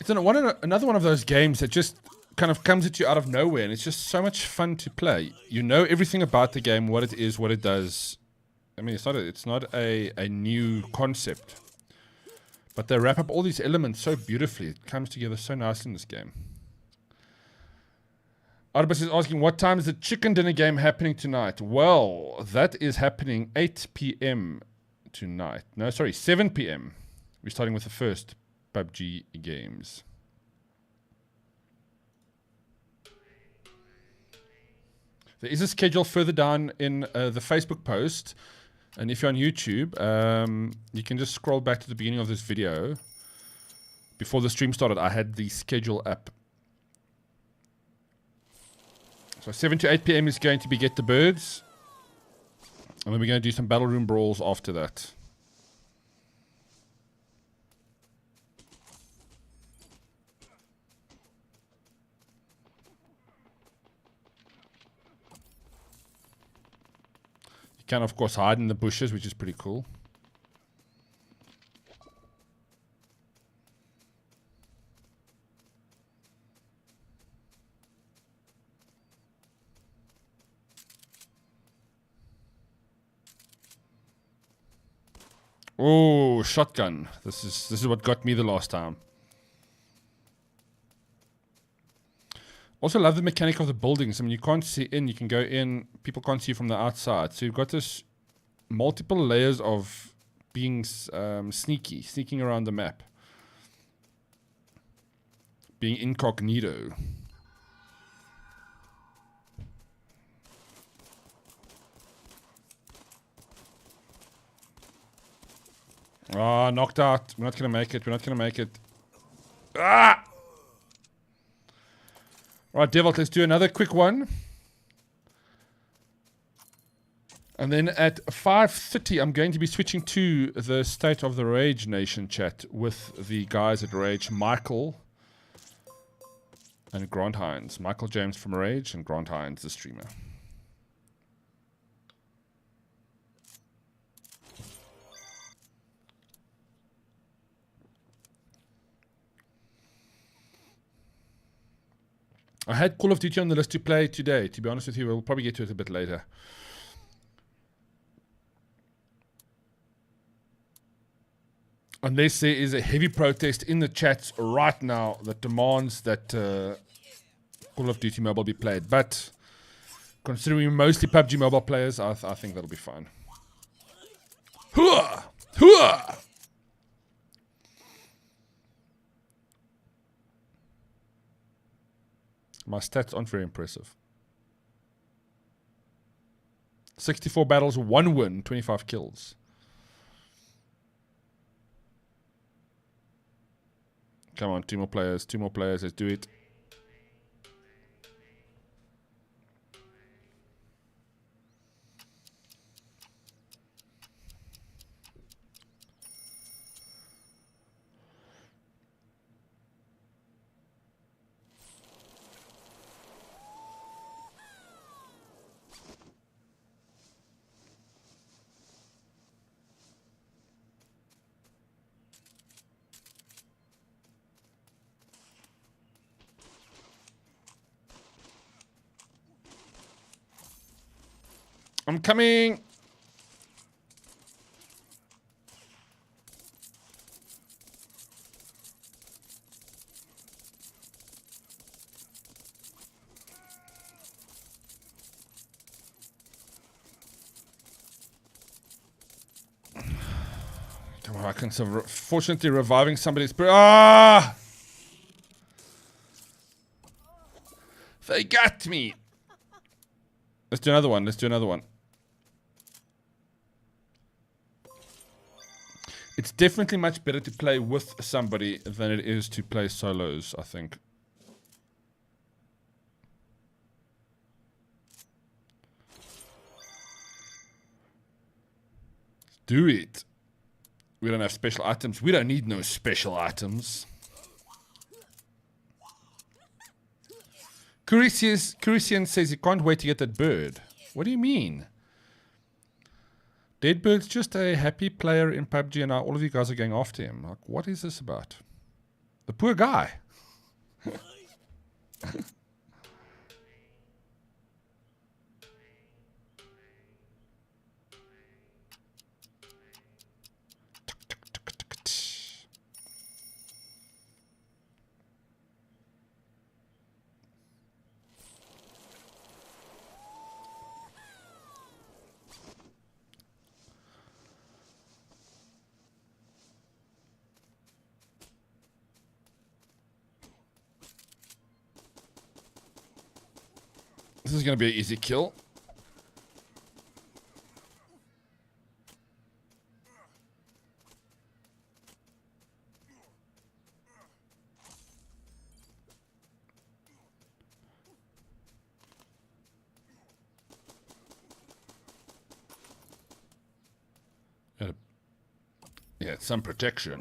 S1: It's another one of those games that just kind of comes at you out of nowhere, and it's just so much fun to play. You know everything about the game, what it is, what it does. I mean, it's not a new concept, but they wrap up all these elements so beautifully. It comes together so nicely in this game. Arbus is asking, what time is the chicken dinner game happening tonight? Well, that is happening 8 p.m. tonight. No, sorry, 7 p.m. We're starting with the first PUBG games. There is a schedule further down in the Facebook post. And if you're on YouTube, you can just scroll back to the beginning of this video. Before the stream started, I had the schedule up. So 7 to 8 p.m. is going to be Get the Birds. And then we're going to do some Battle Room Brawls after that. You can, of course, hide in the bushes, which is pretty cool. Oh, shotgun. This is what got me the last time. Also love the mechanic of the buildings. I mean, you can't see in, you can go in, people can't see you from the outside. So you've got this multiple layers of being sneaking around the map. Being incognito. Ah, knocked out. We're not going to make it. We're not going to make it. Ah! Right, Devil, let's do another quick one. And then at 5:30, I'm going to be switching to the State of the rAge Nation chat with the guys at rAge, Michael and Grant Hines. Michael James from rAge and Grant Hines, the streamer. I had Call of Duty on the list to play today. To be honest with you, we'll probably get to it a bit later. Unless there is a heavy protest in the chats right now that demands that Call of Duty Mobile be played. But considering we're mostly PUBG Mobile players, I think that'll be fine. Hooah! Hooah! My stats aren't very impressive. 64 battles, 1 win, 25 kills. Come on, 2 more players, let's do it. I'm coming! Come on, I can fortunately reviving somebody's... Ah! They got me! Let's do another one, let's do another one. It's definitely much better to play with somebody than it is to play solos, I think. Do it. We don't have special items. We don't need no special items. Curisian says he can't wait to get that bird. What do you mean? Deadbird's just a happy player in PUBG and now all of you guys are going after him. Like, what is this about? The poor guy. This is going to be an easy kill. Yeah, some protection.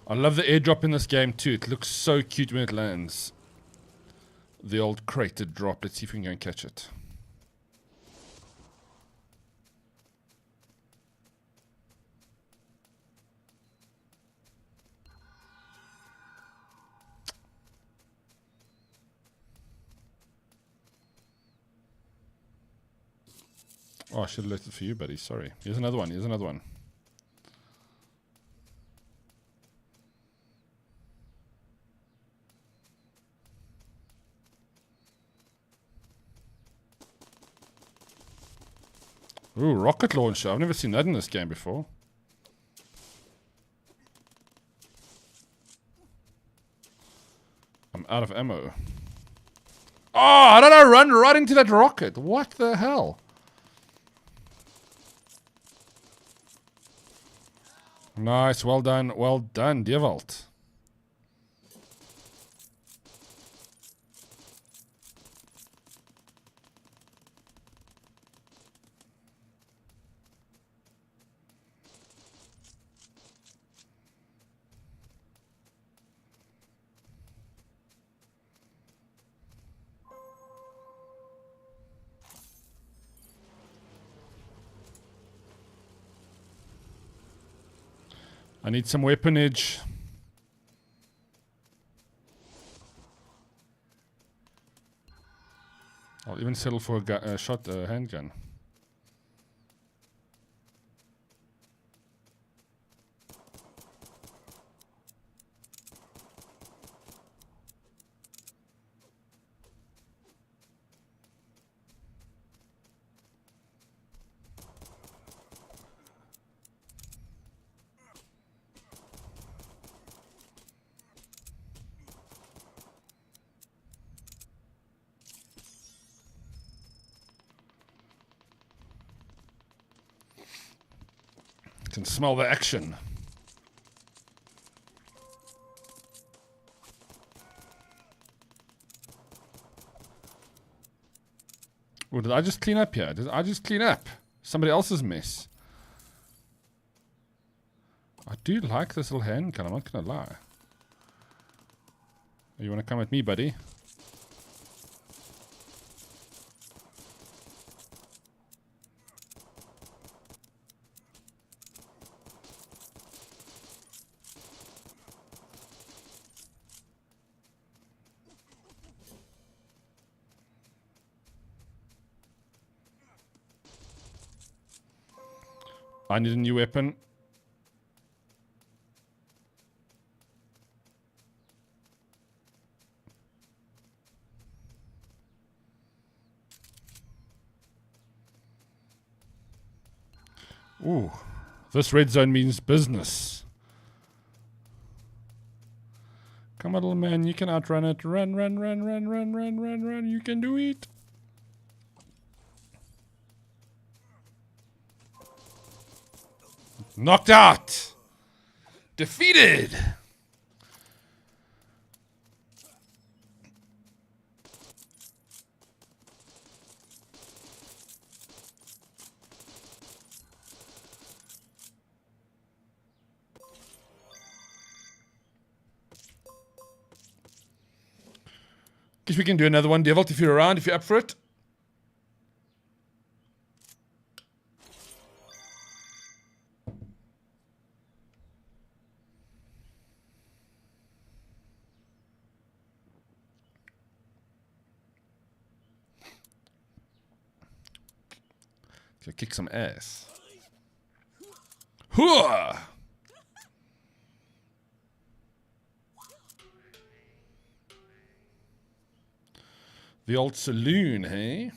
S1: I love the airdrop in this game too. It looks so cute when it lands. The old crated drop. Let's see if we can go and catch it. Oh, I should have left it for you, buddy. Sorry. Here's another one. Here's another one. Ooh, rocket launcher. I've never seen that in this game before. I'm out of ammo. Oh, how did I run right into that rocket? What the hell? Nice, well done, Dewald. I need some weaponage. I'll even settle for a handgun. Can smell the action. Oh, did I just clean up here? Did I just clean up somebody else's mess? I do like this little handgun, I'm not gonna lie. You wanna come at me, buddy? I need a new weapon. Ooh, this red zone means business. Come on, little man, you can outrun it. Run, run, run, run, run, run, run, run. You can do it. Knocked out. Defeated. Guess we can do another one, Devil, if you're around, if you're up for it. Go kick some ass. Hooah! The old saloon, hey?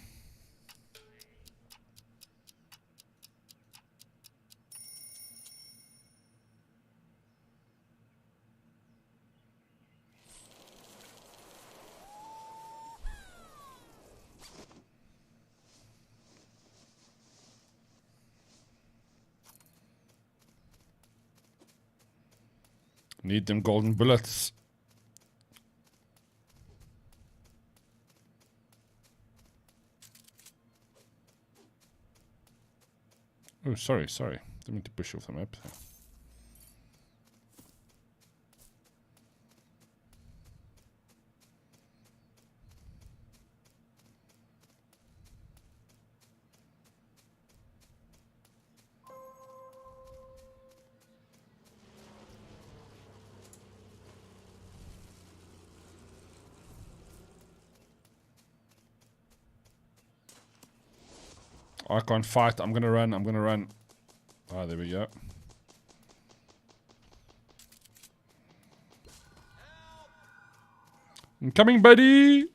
S1: Need them golden bullets. Oh, sorry. Didn't mean to push you off the map. I can't fight. I'm gonna run. I'm gonna run. Ah, there we go. I'm coming, buddy.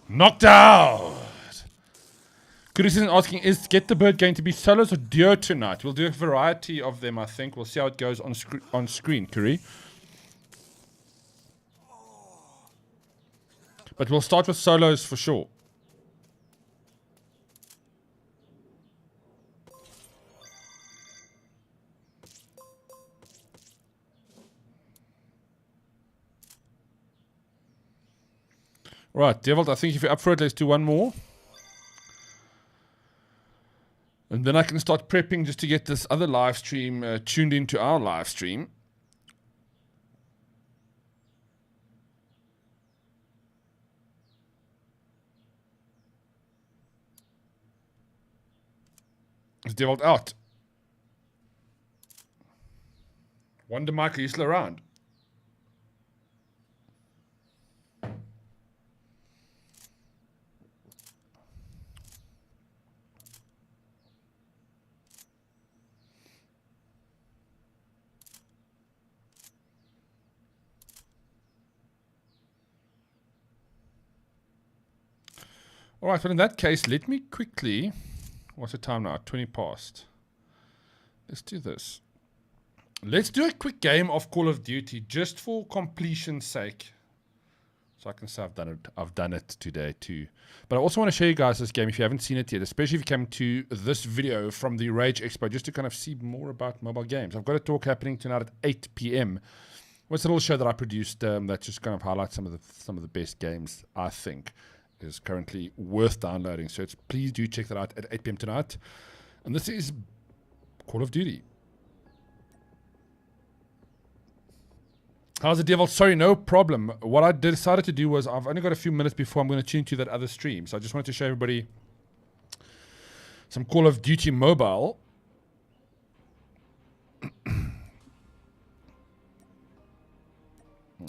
S1: Knocked out. Chris is asking, is Get the Bird going to be solos or duo tonight? We'll do a variety of them, I think. We'll see how it goes on screen, Curry. But we'll start with solos for sure. Right, Devil, I think if you're up for it, let's do one more. And then I can start prepping just to get this other live stream tuned into our live stream. Is Devil out? Wonder Mike, are you still around? All right, well, in that case, let me quickly... What's the time now? 20 past. Let's do this. Let's do a quick game of Call of Duty, just for completion's sake. So I can say I've done it. I've done it today too. But I also want to show you guys this game if you haven't seen it yet, especially if you came to this video from the rAge Expo, just to kind of see more about mobile games. I've got a talk happening tonight at 8 p.m. What's a little show that I produced that just kind of highlights some of the best games I think is currently worth downloading. So please do check that out at 8 p.m. tonight. And this is Call of Duty. How's the Devil? Sorry, no problem. What I decided to do was I've only got a few minutes before I'm going to tune to that other stream. So I just wanted to show everybody some Call of Duty Mobile.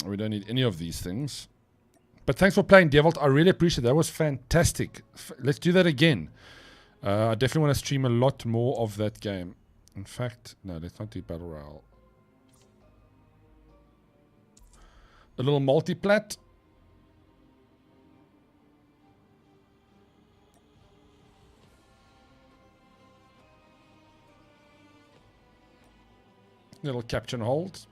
S1: We don't need any of these things. But thanks for playing, Devil. I really appreciate it. That was fantastic. Let's do that again. I definitely want to stream a lot more of that game. In fact, no, let's not do Battle Royale. A little multi-plat. Little capture and hold.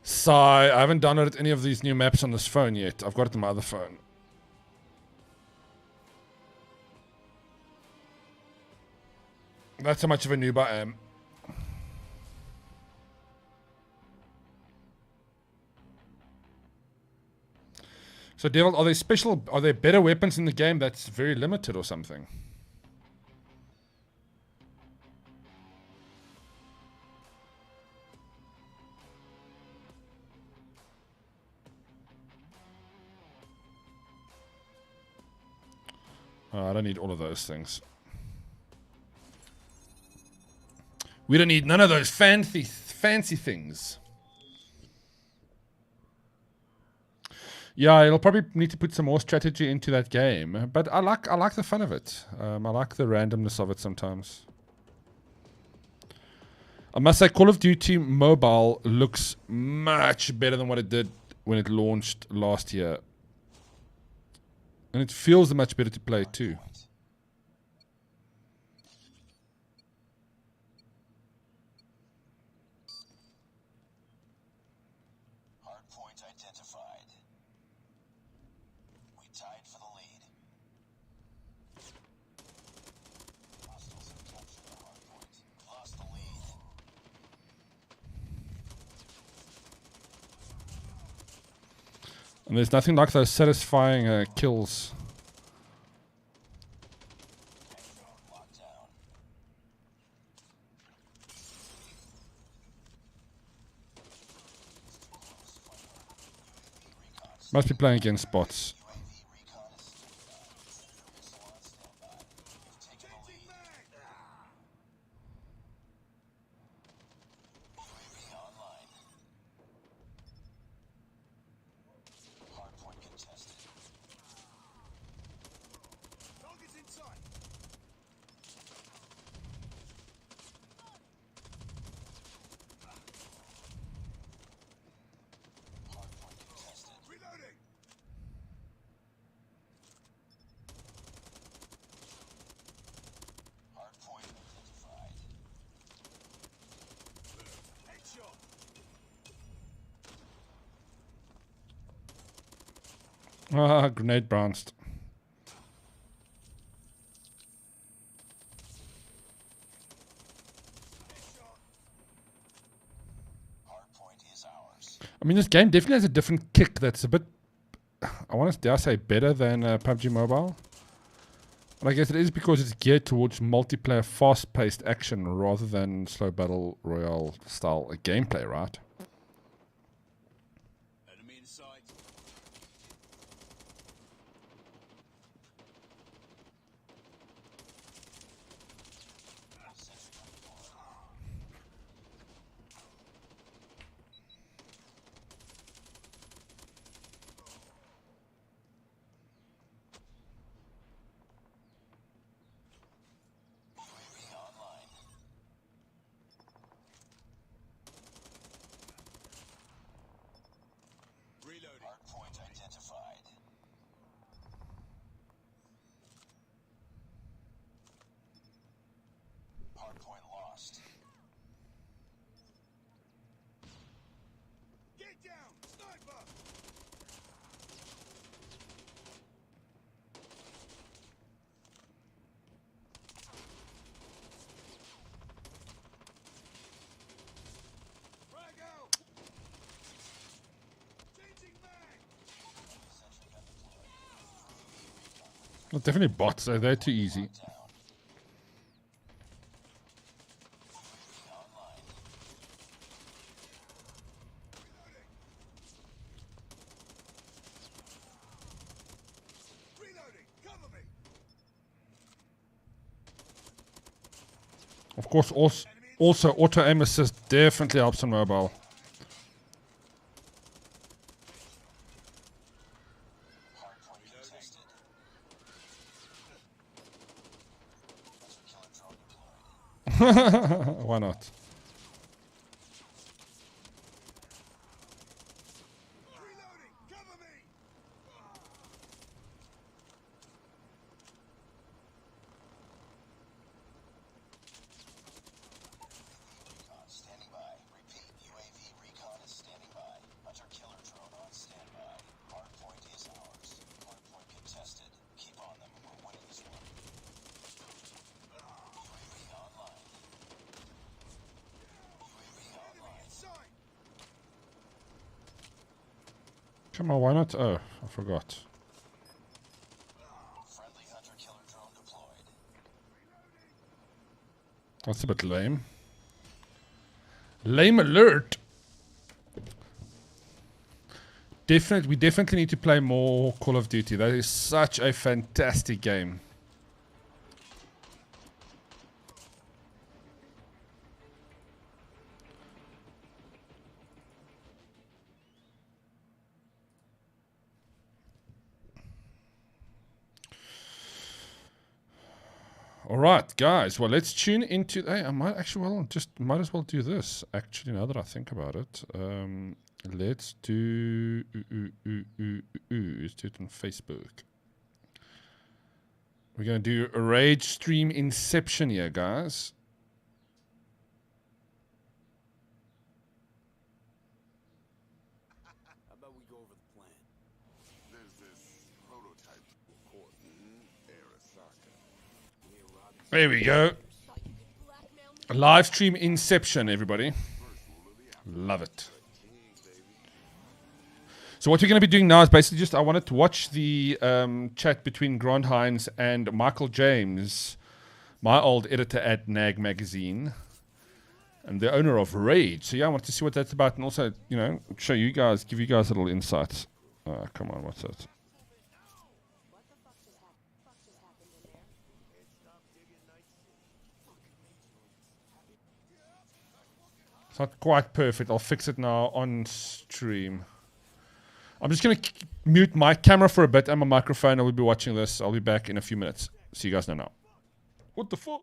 S1: Sigh, I haven't downloaded any of these new maps on this phone yet. I've got it on my other phone. That's how much of a noob I am. So, Devil, are there better weapons in the game that's very limited or something? I don't need all of those things. We don't need none of those fancy things. Yeah, it'll probably need to put some more strategy into that game, but I like the fun of it. I like the randomness of it sometimes. I must say, Call of Duty Mobile looks much better than what it did when it launched last year. And it feels much better to play too.
S2: Hardpoint identified. We tied for the lead. Hostiles have captured the hardpoint. Lost the lead.
S1: And there's nothing like those satisfying kills. Must be playing against bots. Ah, grenade bounced.
S2: Hardpoint is ours.
S1: I mean, this game definitely has a different kick that's a bit, I want to dare say, better than PUBG Mobile. And I guess it is because it's geared towards multiplayer, fast-paced action rather than slow battle royale style gameplay, right?
S2: Enemy in sight. UAV online. Reloading. Hardpoint identified. Hardpoint lost. Get down! Sniper! Frag out! Changing mag! Sentry gun deployed.
S1: Well, definitely bots, so they're too easy.
S2: Down. UAV online. Reloading! Cover me!
S1: Of course, also auto aim assist definitely helps on mobile.
S2: Hardpoint contested. Sensor killer drone deployed.
S1: Why not?
S2: Reloading! Cover me! Recon standing by. Repeat, UAV recon is standing by. Hunter killer drone on standby. Hardpoint is ours. Hardpoint contested. Keep on them. We're winning this one. UAV online. UAV online.
S1: Come on, why not? Oh, I forgot.
S2: Friendly hunter killer drone deployed.
S1: That's a bit lame. Lame alert! We definitely need to play more Call of Duty. That is such a fantastic game. All right, guys. Well, let's tune into. Hey, I might actually might as well do this. Actually, now that I think about it, let's do. Let's do it on Facebook. We're gonna do a rAge stream inception here, guys.
S3: How about we go over the plan?
S4: There's this prototype report. Arasaka.
S1: There we go. Live stream inception, everybody. Love it. So what we're going to be doing now is basically just I wanted to watch the chat between Grant Hines and Michael James, my old editor at Nag Magazine, and the owner of rAge. So yeah, I wanted to see what that's about, and also, you know, show you guys, give you guys little insights. Come on, what's that? It's not quite perfect. I'll fix it now on stream. I'm just going to mute my camera for a bit and my microphone. I will be watching this. I'll be back in a few minutes. See you guys now. What the fuck?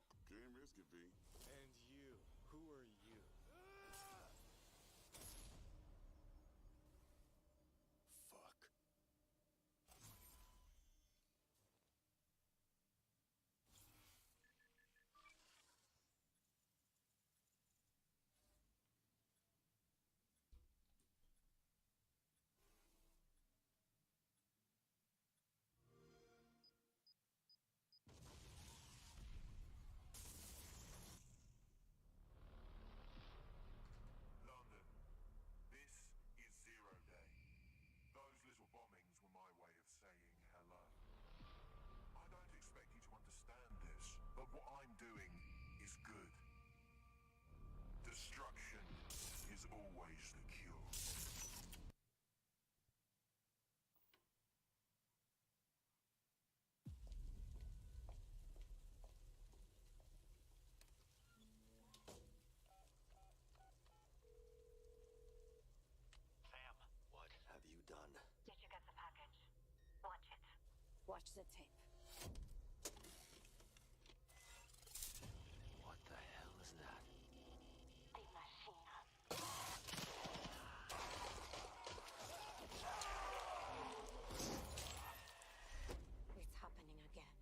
S3: But what I'm doing is good. Destruction is always the cure.
S2: Sam, what have you done?
S5: Did you get the package? Watch it. Watch the tape.
S2: What the hell is that?
S5: The machine. It's happening again.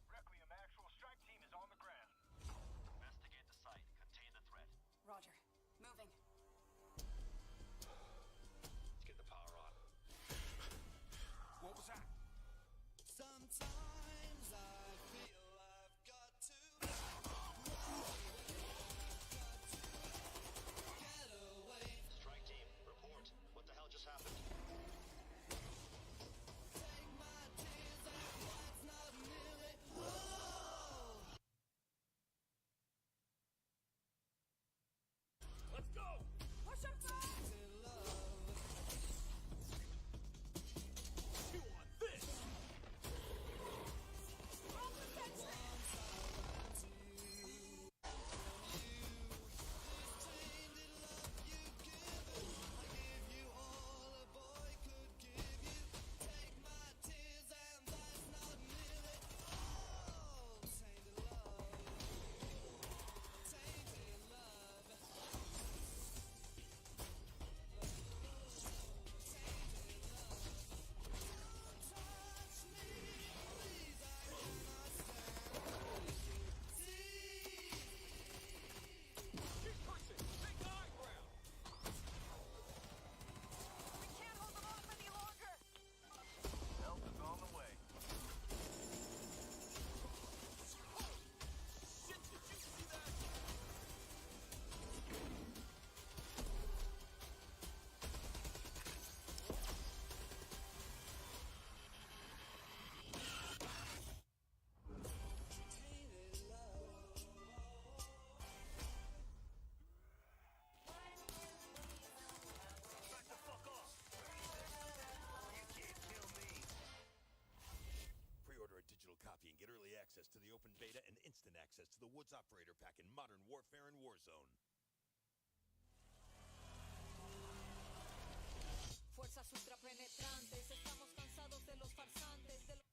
S6: Requiem, actual strike team is on the ground.
S2: Investigate the site. Contain the threat.
S5: Roger. Moving.
S2: Let's get the power on.
S6: What was that?
S7: Sometimes I feel I've got to get away.
S2: Strike team, report. What the hell just happened?
S7: Take my tears and that's not nearly all.
S6: Let's go!
S5: Push him back!
S6: You want this?
S5: Roll protection!
S6: She's pushing! Take the high ground!
S5: We can't hold them off any longer!
S6: Help is on the way. Shit, did you see that? Back the fuck off! You can't kill me!
S8: Pre-order a digital copy and get early access to the open beta and instant access to the Woods Operator Pack in Modern Warfare and Warzone.
S5: Fuerzas ultrapenetrantes, estamos cansados de los farsantes, de los...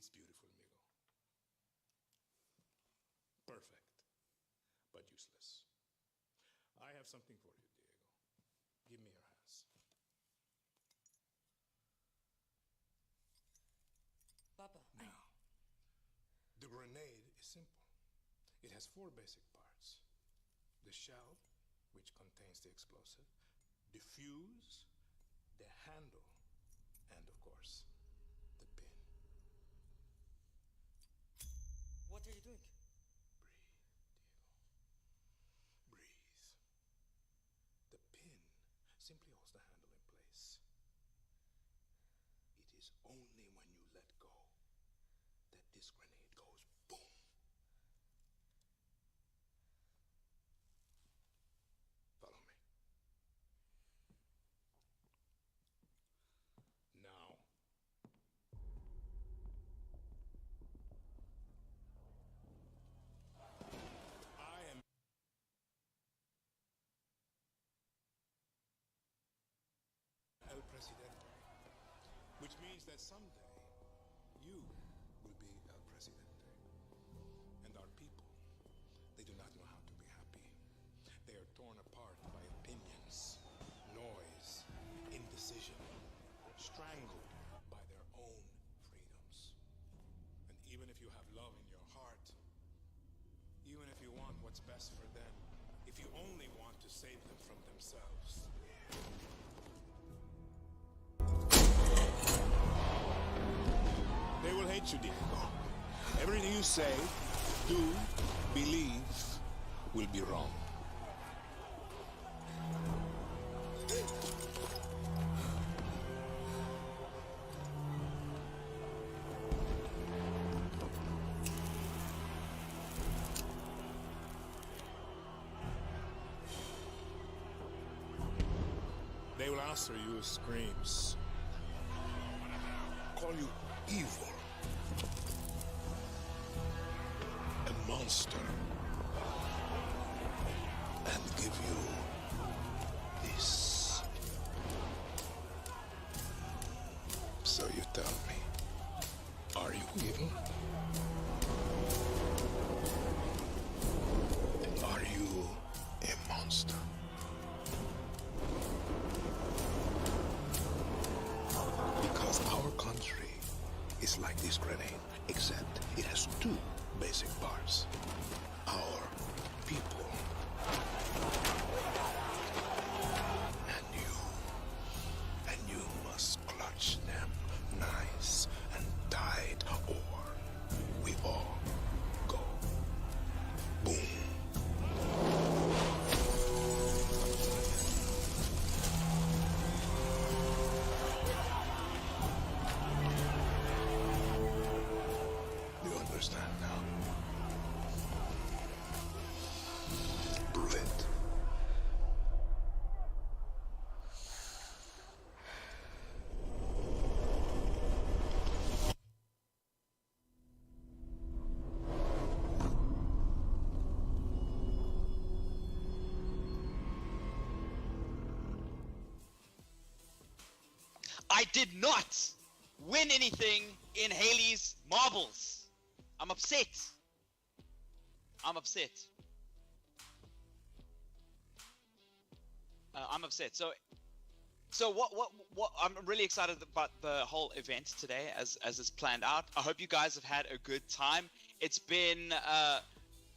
S9: It's beautiful, amigo. Perfect, but useless. I have something for you, Diego. Give me your hands.
S5: Papa,
S9: Now, the grenade is simple. It has 4 basic parts. The shell, which contains the explosive, the fuse, the handle, and of course, the pin.
S7: What are you doing?
S9: Breathe, Diego. Breathe. The pin simply holds the handle in place. It is only when you let go that this grenade goes boom. Follow me. Now. I am El Presidente, which means that someday you will be El Presidente. And our people, they do not know how to be happy. They are torn apart by opinions, noise, indecision, strangled by their own freedoms. And even if you have love in your heart, even if you want what's best for them, if you only want to save them from themselves, they will hate you, Diego. Everything you say, do, believe, will be wrong. master use screams, call you evil, a monster, and give you this. So you tell me, are you evil? And are you a monster? Because our country is like this grenade, except it has two basic parts. Our people and you must clutch them nice and tight, or we all go boom. You understand now? Prove it.
S10: I did not win anything in Haley's marbles. I'm upset. I'm upset. I'm upset. So what I'm really excited about the whole event today as it's planned out. I hope you guys have had a good time. It's been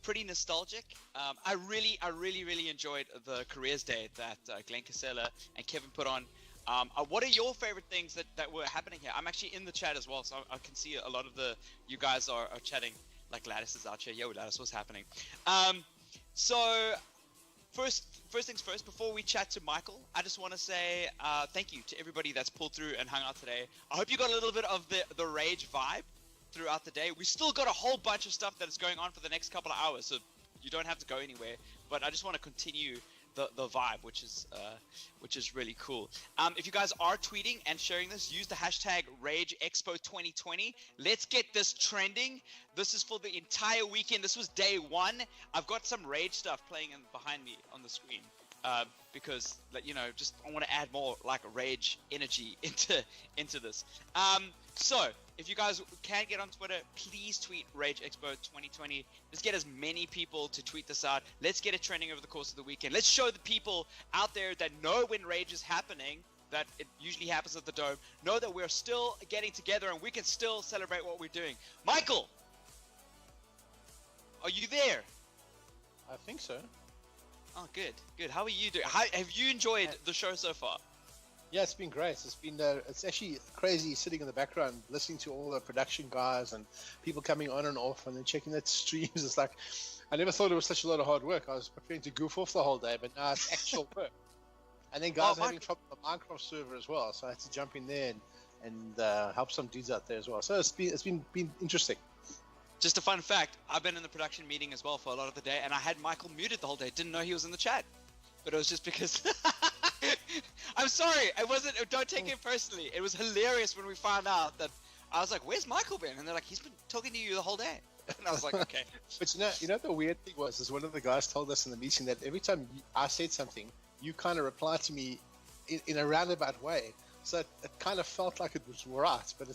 S10: pretty nostalgic. I really enjoyed the careers day that Glenn Casella and Kevin put on. What are your favorite things that were happening here? I'm actually in the chat as well, so I can see a lot of you guys are chatting. Like Lattice is out here. Yo, Lattice, what's happening? So first things first, before we chat to Michael, I just want to say thank you to everybody that's pulled through and hung out today. I hope you got a little bit of the rAge vibe throughout the day. We still got a whole bunch of stuff that is going on for the next couple of hours, so you don't have to go anywhere. But I just want to continue the vibe, which is really cool. If you guys are tweeting and sharing this, use the hashtag #RageExpo2020. Let's get this trending. This is for the entire weekend. This was day one. I've got some rAge stuff playing behind me on the screen because, just I want to add more like rAge energy into this. So if you guys can get on Twitter, please tweet #RageExpo2020. Let's get as many people to tweet this out. Let's get it trending over the course of the weekend. Let's show the people out there that know when rAge is happening, that it usually happens at the Dome, know that we're still getting together and we can still celebrate what we're doing. Michael, are you there?
S11: I think so.
S10: Oh, good. How are you doing? Have you enjoyed the show so far?
S11: Yeah, it's been great. It's been it's actually crazy sitting in the background listening to all the production guys and people coming on and off and then checking that streams. It's like I never thought it was such a lot of hard work. I was preparing to goof off the whole day, but now it's actual work. And then guys are having trouble with the Minecraft server as well, so I had to jump in there and help some dudes out there as well. So it's been interesting.
S10: Just a fun fact, I've been in the production meeting as well for a lot of the day, and I had Michael muted the whole day. Didn't know he was in the chat, but it was just because I'm sorry, it wasn't. Don't take it personally. It was hilarious when we found out that I was like, "Where's Michael been?" And they're like, "He's been talking to you the whole day." And I was like, "Okay."
S11: But you know the weird thing was one of the guys told us in the meeting that every time I said something, you kind of replied to me in a roundabout way. So it kind of felt like it was right, but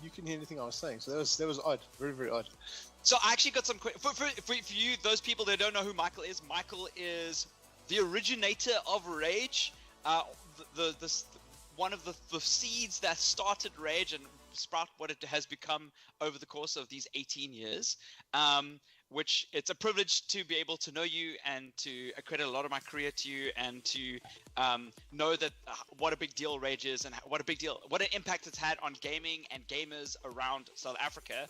S11: you couldn't hear anything I was saying. So that was odd, very very odd.
S10: So I actually got some for you, those people that don't know who Michael is. Michael is the originator of rAge, one of the seeds that started rAge and sprout what it has become over the course of these 18 years. Which it's a privilege to be able to know you and to accredit a lot of my career to you and to know that what a big deal rAge is and what an impact it's had on gaming and gamers around South Africa.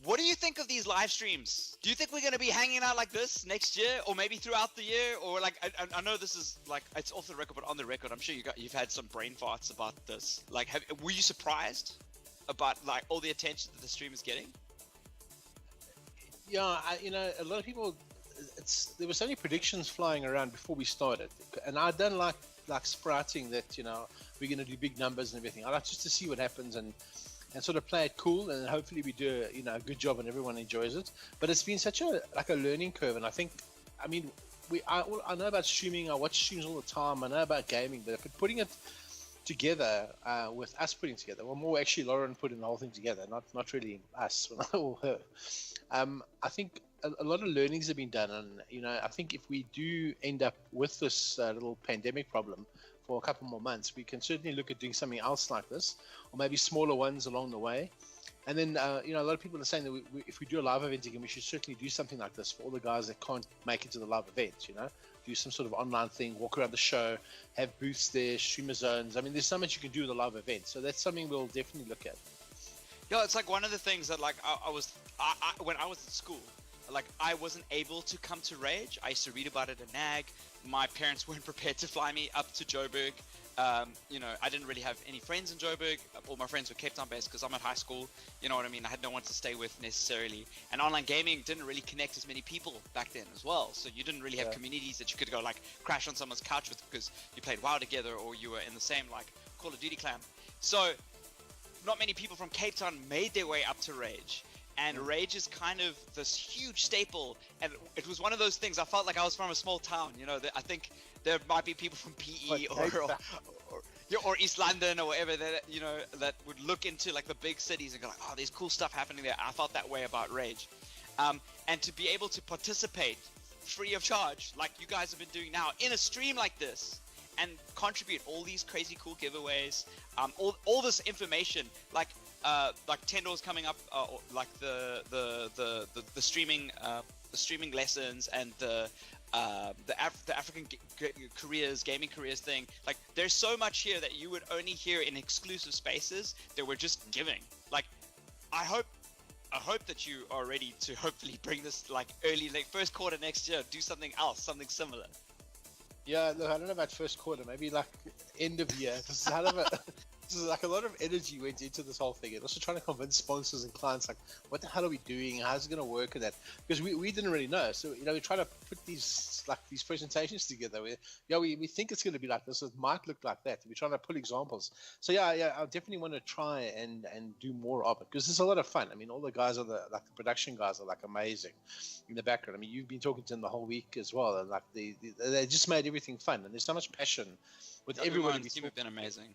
S10: What do you think of these live streams? Do you think we're going to be hanging out like this next year, or maybe throughout the year, or like I know this is like it's off the record, but on the record, I'm sure you've had some brain farts about this. Like, were you surprised about like all the attention that the stream is getting?
S11: Yeah, a lot of people. There were so many predictions flying around before we started, and I don't like like sprouting that we're going to do big numbers and everything. I like just to see what happens and sort of play it cool, and hopefully we do a good job and everyone enjoys it. But it's been such a learning curve, and I think, I mean, I know about streaming. I watch streams all the time. I know about gaming, but putting it together with us putting together, well, more actually Lauren putting the whole thing together, not really us or her. I think a lot of learnings have been done, and I think if we do end up with this little pandemic problem for a couple more months, we can certainly look at doing something else like this, or maybe smaller ones along the way. And then a lot of people are saying that if we do a live event again, we should certainly do something like this for all the guys that can't make it to the live event. Do some sort of online thing, walk around the show, have booths there, streamer zones. I mean, there's so much you can do with a live event, so that's something we'll definitely look at.
S10: Yeah, it's like one of the things that, like, I when I was at school, like, I wasn't able to come to rAge. I used to read about it at NAG. My parents weren't prepared to fly me up to Joburg. I didn't really have any friends in Joburg. All my friends were Cape Town based because I'm at high school. You know what I mean? I had no one to stay with necessarily. And online gaming didn't really connect as many people back then as well. So you didn't really have communities that you could go like crash on someone's couch with because you played WoW together or you were in the same like Call of Duty clan. So not many people from Cape Town made their way up to rAge. And rAge is kind of this huge staple, and it was one of those things. I felt like I was from a small town. I think there might be people from PE or East London or whatever that would look into like the big cities and go like, oh, there's cool stuff happening there. I felt that way about rAge, and to be able to participate free of charge, like you guys have been doing now, in a stream like this, and contribute all these crazy cool giveaways, all this information, like $10 coming up, like the streaming lessons and the African gaming careers thing. Like, there's so much here that you would only hear in exclusive spaces that we're just giving. Like, I hope that you are ready to hopefully bring this like early, like first quarter next year, do something else, something similar.
S11: Yeah, look, I don't know about first quarter, maybe like end of year. This is hell of a This is like a lot of energy went into this whole thing, and also trying to convince sponsors and clients, like, what the hell are we doing? How's it going to work? And that, because we didn't really know. So we try to put these presentations together. We think it's going to be like this. It might look like that. We're trying to pull examples. So I definitely want to try and do more of it, because it's a lot of fun. I mean, all the guys are the production guys are like amazing in the background. I mean, you've been talking to them the whole week as well, and like they just made everything fun, and there's so much passion with everyone.
S10: Everyone's team have been amazing.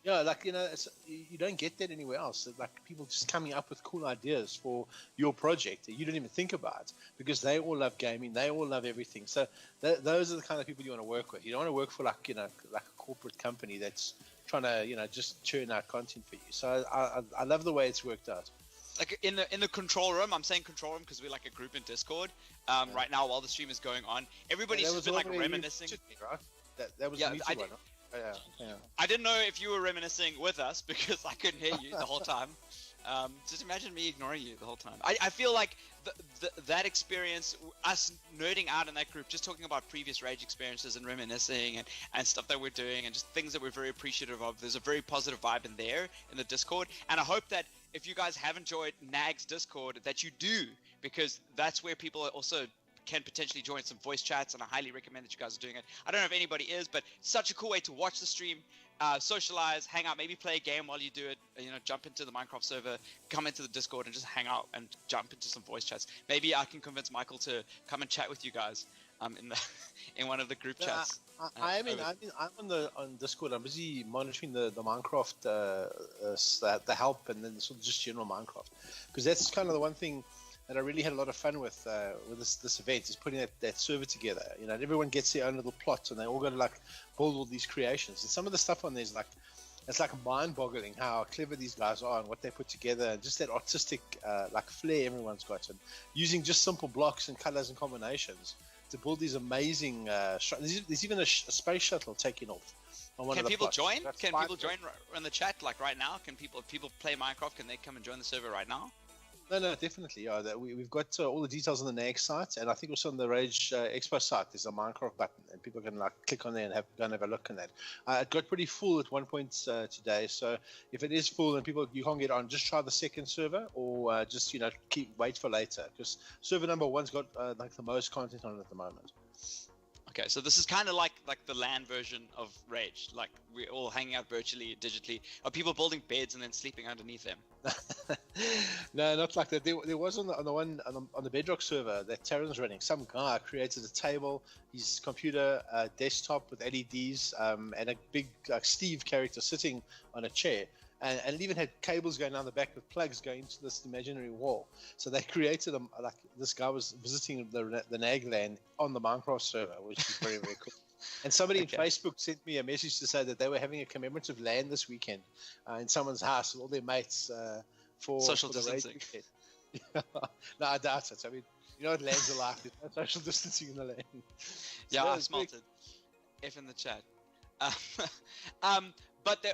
S11: Yeah, like, you don't get that anywhere else. Like, people just coming up with cool ideas for your project that you don't even think about, because they all love gaming, they all love everything. So those are the kind of people you want to work with. You don't want to work for like a corporate company that's trying to just churn out content for you. So I love the way it's worked out.
S10: Like in the control room, I'm saying control room because we're like a group in Discord right now while the stream is going on. Everybody's just been like reminiscing.
S11: Right? That was the one. Yeah.
S10: I didn't know if you were reminiscing with us because I couldn't hear you the whole time. Just imagine me ignoring you the whole time. I feel like that experience, us nerding out in that group, just talking about previous rAge experiences and reminiscing and stuff that we're doing and just things that we're very appreciative of. There's a very positive vibe in there in the Discord, and I hope that if you guys have enjoyed NAG's Discord, that you do, because that's where people also can potentially join some voice chats, and I highly recommend that you guys are doing it. I don't know if anybody is, but such a cool way to watch the stream, socialize, hang out, maybe play a game while you do it, jump into the Minecraft server, come into the Discord and just hang out and jump into some voice chats. Maybe I can convince Michael to come and chat with you guys in one of the group chats.
S11: I'm on Discord. I'm busy monitoring the Minecraft, the help, and then sort of just general Minecraft, because that's kind of the one thing that I really had a lot of fun with this event, is putting that server together. And everyone gets their own little plot, and they all got to like build all these creations. And some of the stuff on there is like, it's like mind-boggling how clever these guys are and what they put together, and just that artistic like flair everyone's got, and using just simple blocks and colors and combinations to build these amazing. There's even a space shuttle taking off.
S10: Can people join? Can people join in the chat like right now? Can people, if people play Minecraft, can they come and join the server right now?
S11: No, definitely. Yeah, we've got all the details on the NAG site, and I think also on the rAge Expo site there's a Minecraft button, and people can like click on there and go and have a look at that. It got pretty full at one point today, so if it is full and you can't get on, just try the second server, or just wait for later, because server number 1's got like the most content on it at the moment.
S10: Okay, so this is kind of like the LAN version of rAge. Like we're all hanging out virtually, digitally. Are people building beds and then sleeping underneath them?
S11: No, not like that. There was on the Bedrock server that Terran's running. Some guy created a table, his computer, desktop with LEDs, and a big Steve character sitting on a chair. And it even had cables going down the back with plugs going into this imaginary wall. So they created like this guy was visiting the NAG LAN on the Minecraft server, which is very, very cool. And somebody
S10: Okay.
S11: in Facebook sent me a message to say that they were having a commemorative LAN this weekend in someone's house with all their mates for
S10: Social
S11: for the rAge
S10: distancing.
S11: weekend. No, I doubt it. I mean, you know what LANs are like. There's no social distancing in the LAN.
S10: Yeah,
S11: So
S10: I
S11: it's big.
S10: smelt it. F in the chat. But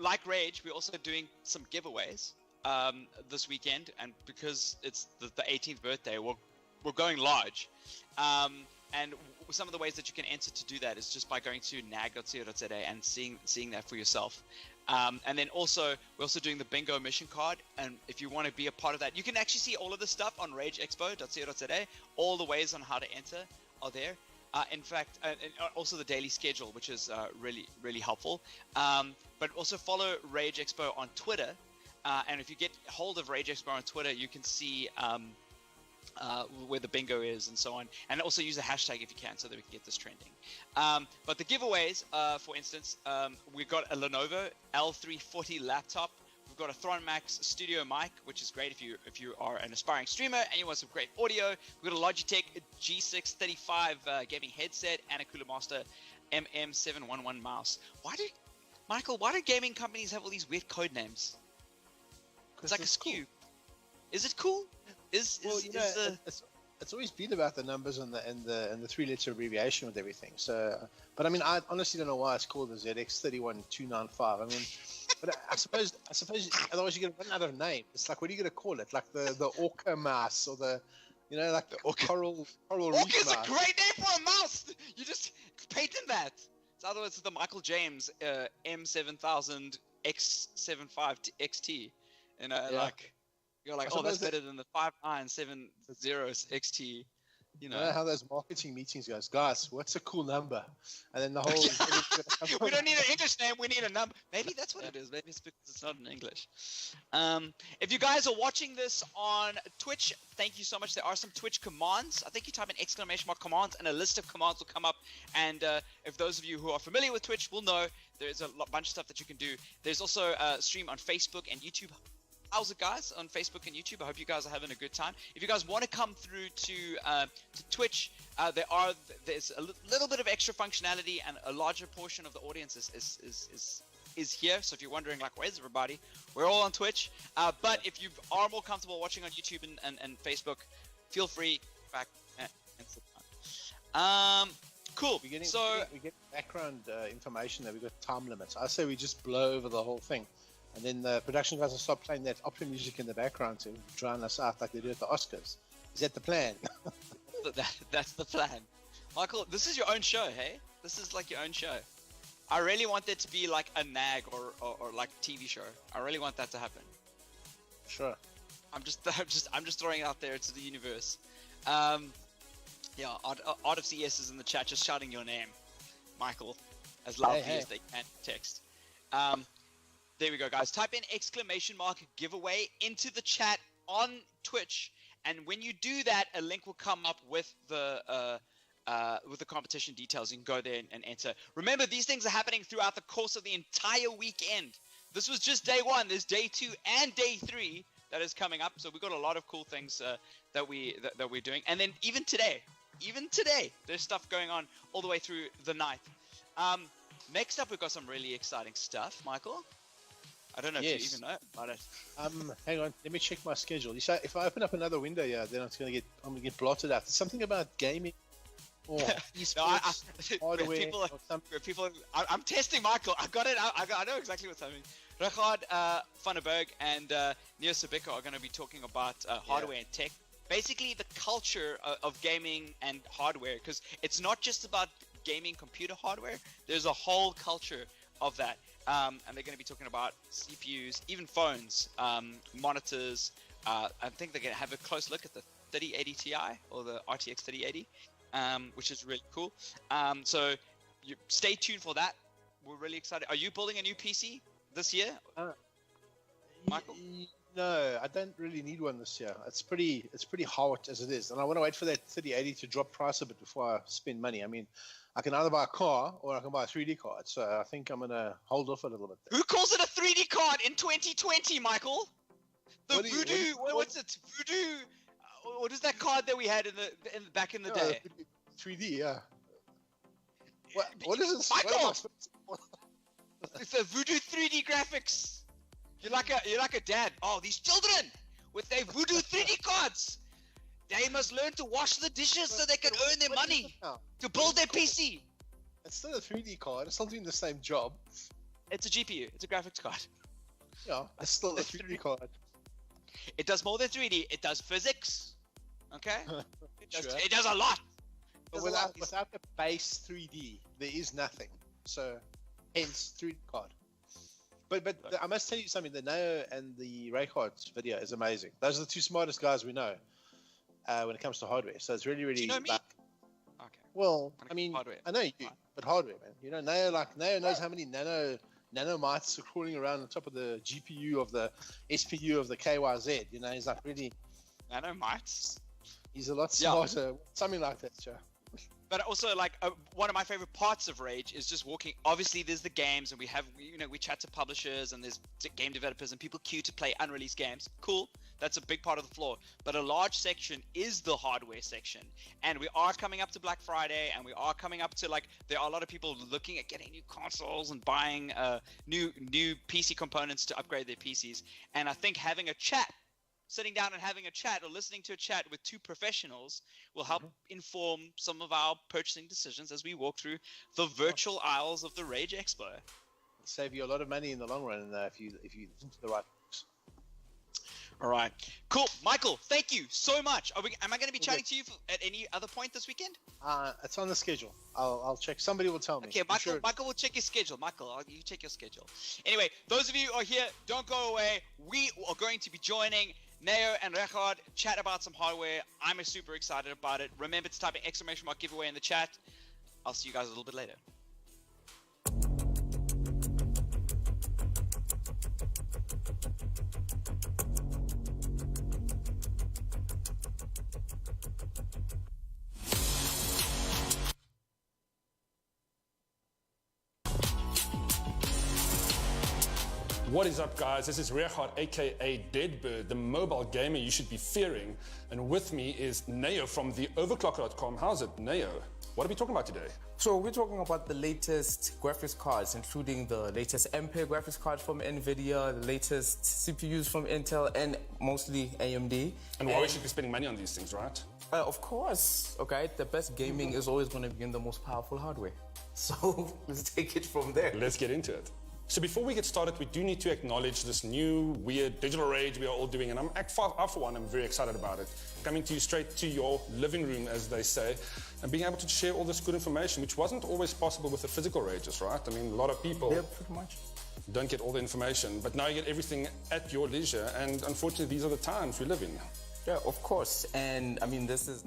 S10: like rAge, we're also doing some giveaways this weekend, and because it's the 18th birthday, we're going large. And some of the ways that you can enter to do that is just by going to nag.co.za and seeing that for yourself. And then also, we're also doing the bingo mission card, and if you want to be a part of that, you can actually see all of this stuff on rageexpo.co.za. All the ways on how to enter are there. In fact, and also the daily schedule, which is really, really helpful. But also follow rAge Expo on Twitter. And if you get hold of rAge Expo on Twitter, you can see where the bingo is and so on. And also use the hashtag if you can, so that we can get this trending. But the giveaways, for instance, we've got a Lenovo L340 laptop. We've got a Thron Max studio mic, which is great if you are an aspiring streamer and you want some great audio. We've got a Logitech G635 gaming headset and a Cooler Master MM711 mouse. Why do gaming companies have all these weird code names? It's like a skew.
S11: Cool.
S10: Is it cool?
S11: It's always been about the numbers and the 3-letter abbreviation with everything. So, but I mean, I honestly don't know why it's called the ZX31295. I mean, but I suppose otherwise you're gonna run out of name. It's like, what are you gonna call it? Like the Orca mouse or the coral reef
S10: Orca's
S11: mouse.
S10: a great name for a mouse. You just patent that. It's otherwise the Michael James M7000 X75 XT. You know,
S11: Yeah.
S10: like you're like, oh, that's better than the 5970 XT. You
S11: I know how those marketing meetings goes. Guys, what's a cool number? And then the whole
S10: We don't need an English name. We need a number. Maybe that's what it is. Maybe it's because it's not in English. If you guys are watching this on Twitch, thank you so much. There are some Twitch commands. I think you type in !" commands and a list of commands will come up. And if those of you who are familiar with Twitch will know, there's a bunch of stuff that you can do. There's also a stream on Facebook and YouTube. How's it, guys, on Facebook and YouTube? I hope you guys are having a good time. If you guys want to come through to Twitch, there's a little bit of extra functionality, and a larger portion of the audience is here. So if you're wondering, like, where's everybody? We're all on Twitch. But if you are more comfortable watching on YouTube and Facebook, feel free back and sit down. Cool.
S11: we get background information that we've got time limits. I say we just blow over the whole thing. And then the production guys will start playing that opera music in the background to drown us out like they do at the Oscars. Is that the plan?
S10: That's the plan. Michael, this is your own show, hey? This is like your own show. I really want it to be like a NAG or like TV show. I really want that to happen.
S11: Sure.
S10: I'm just throwing it out there to the universe. Yeah, Art of CS is in the chat, just shouting your name, Michael, as loudly as they can text. There we go, guys. Type in !giveaway into the chat on Twitch, and when you do that, a link will come up with the competition details. You can go there and enter. Remember, these things are happening throughout the course of the entire weekend. This was just day 1. There's day 2 and day 3 that is coming up. So we've got a lot of cool things that we're doing. And then even today, there's stuff going on all the way through the night. Next up, we've got some really exciting stuff, Michael. I don't know if you even know about it.
S11: Hang on, let me check my schedule. You say if I open up another window, then I'm gonna get blotted out. There's something about gaming or esports,
S10: hardware. I'm testing Michael. I got it. I know exactly what's happening. Richard Vandenberg and Neo Sabika are going to be talking about hardware and tech. Basically, the culture of gaming and hardware, because it's not just about gaming computer hardware. There's a whole culture of that. And they're going to be talking about CPUs, even phones, monitors. I think they're going to have a close look at the 3080 Ti or the RTX 3080. which is really cool. So stay tuned for that. We're really excited. Are you building a new PC this year, Michael?
S11: No, I don't really need one this year. It's pretty hot as it is, and I want to wait for that 3080 to drop price a bit before I spend money. I mean, I can either buy a car or I can buy a 3D card. So I think I'm gonna hold off a little bit.
S10: Who calls it a 3D card in 2020, Michael? The Voodoo. What's it? Voodoo. What is that card that we had back in the day?
S11: 3D, yeah. What is it?
S10: Michael! It's a Voodoo 3D graphics. You're like a dad. Oh, these children with their Voodoo 3D cards. They must learn to wash the dishes so they can earn their money to build their PC.
S11: It's still a 3D card. It's still doing the same job.
S10: It's a GPU. It's a graphics card.
S11: Yeah, it's still a 3D card.
S10: It does more than 3D. It does physics. Okay? It does a lot.
S11: But without the base 3D, there is nothing. So, hence 3D card. But I must tell you something. The Neo and the rAge video is amazing. Those are the two smartest guys we know when it comes to hardware. So it's really, really.
S10: Do you know me? Okay.
S11: Well, I mean,
S10: hardware.
S11: I know you do, but hardware, man. You know, Neo knows how many nanomites are crawling around on top of the GPU of the SPU of the KYZ. You know, he's like really.
S10: Nanomites.
S11: He's a lot smarter. Something like that, sure.
S10: But also, like, one of my favorite parts of rAge is just walking. Obviously, there's the games, and we chat to publishers, and there's game developers, and people queue to play unreleased games. Cool, that's a big part of the floor. But a large section is the hardware section, and we are coming up to Black Friday, and we are coming up to, like, there are a lot of people looking at getting new consoles and buying new PC components to upgrade their PCs. And I think having a chat. Sitting down and having a chat or listening to a chat with two professionals will help inform some of our purchasing decisions as we walk through the virtual aisles of the rAge Expo.
S11: It'll save you a lot of money in the long run if you listen to the right books.
S10: All right, cool, Michael. Thank you so much. Am I going to be chatting to you at any other point this weekend?
S11: It's on the schedule. I'll check. Somebody will tell me.
S10: Okay, Michael will check your schedule. Michael, you check your schedule. Anyway, those of you who are here, don't go away. We are going to be joining Neo and rAge chat about some hardware. I'm super excited about it. Remember to type an exclamation mark giveaway in the chat. I'll see you guys a little bit later.
S1: What is up, guys? This is rAge, aka Deadbird, the mobile gamer you should be fearing. And with me is Neo from theoverclocker.com. How's it, Neo? What are we talking about today?
S12: So we're talking about the latest graphics cards, including the latest Ampere graphics card from NVIDIA, the latest CPUs from Intel, and mostly AMD.
S1: And why we should be spending money on these things, right?
S12: Of course, okay? The best gaming is always going to be in the most powerful hardware. So let's take it from there.
S1: Let's get into it. So before we get started, we do need to acknowledge this new weird digital rage we are all doing, and I for one, I'm very excited about it. Coming to you straight to your living room, as they say, and being able to share all this good information, which wasn't always possible with the physical rages, right? I mean, a lot of people
S12: pretty much
S1: don't get all the information, but now you get everything at your leisure, and unfortunately, these are the times we live in.
S12: Yeah, of course, and I mean, this is...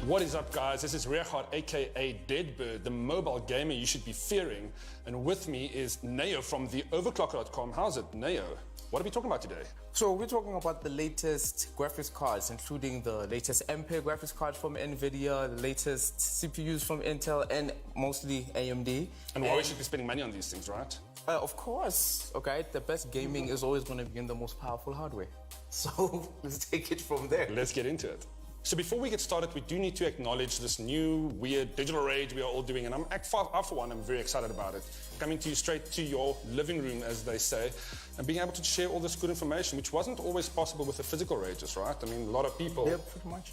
S1: What is up, guys? This is rAge, aka Deadbird, the mobile gamer you should be fearing. And with me is Neo from theoverclocker.com. How's it, Neo? What are we talking about today?
S12: So we're talking about the latest graphics cards, including the latest Ampere graphics card from NVIDIA, the latest CPUs from Intel, and mostly AMD.
S1: And why we should be spending money on these things, right?
S12: Of course, okay? The best gaming is always going to be in the most powerful hardware. So let's take it from there.
S1: Let's get into it.
S13: So before we get started, we do need to acknowledge this new, weird digital rage we are all doing, and I for one, I'm very excited about it. Coming to you straight to your living room, as they say, and being able to share all this good information, which wasn't always possible with the physical rages, right? I mean, a lot of people
S12: pretty much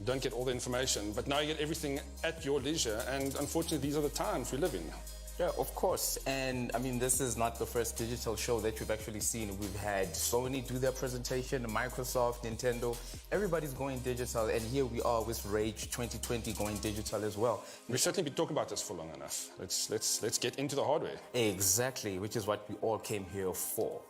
S13: don't get all the information, but now you get everything at your leisure, and unfortunately, these are the times we live in.
S12: Yeah, of course. And I mean, this is not the first digital show that you've actually seen. We've had Sony do their presentation, Microsoft, Nintendo. Everybody's going digital, and here we are with rAge 2020 going digital as well.
S13: We've certainly been talking about this for long enough. Let's get into the hardware.
S12: Exactly, which is what we all came here for.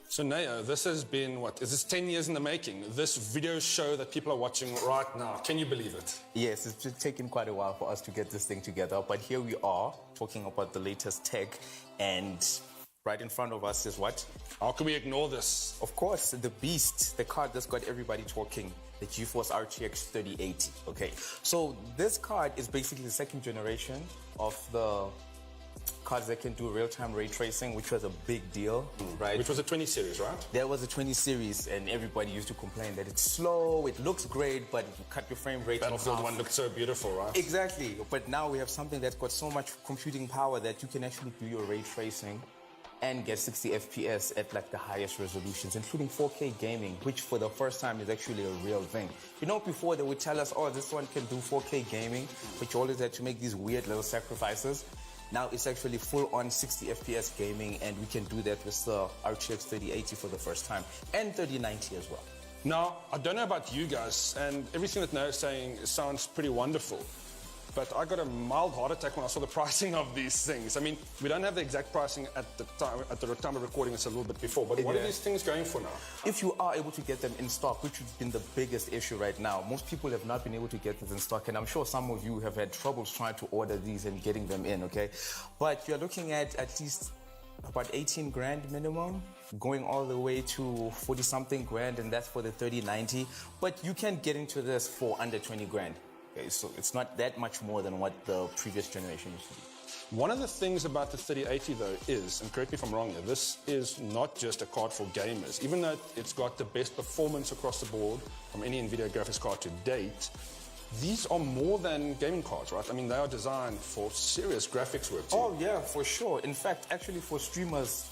S13: So Neo, this has been, what, is this 10 years in the making? This video show that people are watching right now, can you believe it?
S12: Yes, it's just taken quite a while for us to get this thing together, but here we are talking about the latest tech, and right in front of us is what?
S13: How can we ignore this?
S12: Of course, the beast, the card that's got everybody talking, the GeForce RTX 3080, okay? So this card is basically the second generation of the cards that can do real-time ray tracing, which was a big deal, right?
S13: Which was a 20 series, right?
S12: There was a 20 series, and everybody used to complain that it's slow, it looks great, but you cut your frame rate.
S13: Battlefield 1 looked so beautiful, right?
S12: Exactly, but now we have something that's got so much computing power that you can actually do your ray tracing and get 60 FPS at like the highest resolutions, including 4K gaming, which for the first time is actually a real thing. You know, before they would tell us, oh, this one can do 4K gaming, but you always had to make these weird little sacrifices. Now it's actually full-on 60 FPS gaming, and we can do that with the RTX 3080 for the first time, and 3090 as well.
S13: Now, I don't know about you guys, and everything that Noah's saying sounds pretty wonderful, but I got a mild heart attack when I saw the pricing of these things. I mean, we don't have the exact pricing at the time of recording, it's a little bit before, but what are these things going for now?
S12: If you are able to get them in stock, which has been the biggest issue right now, most people have not been able to get this in stock, and I'm sure some of you have had troubles trying to order these and getting them in, okay? But you're looking at least about 18 grand minimum, going all the way to 40 something grand, and that's for the 3090. But you can get into this for under 20 grand. Okay, so it's not that much more than what the previous generation used to be.
S13: One of the things about the 3080 though is, and correct me if I'm wrong here, this is not just a card for gamers. Even though it's got the best performance across the board from any NVIDIA graphics card to date, these are more than gaming cards, right? I mean, they are designed for serious graphics work too.
S12: Oh yeah, for sure. In fact, actually for streamers,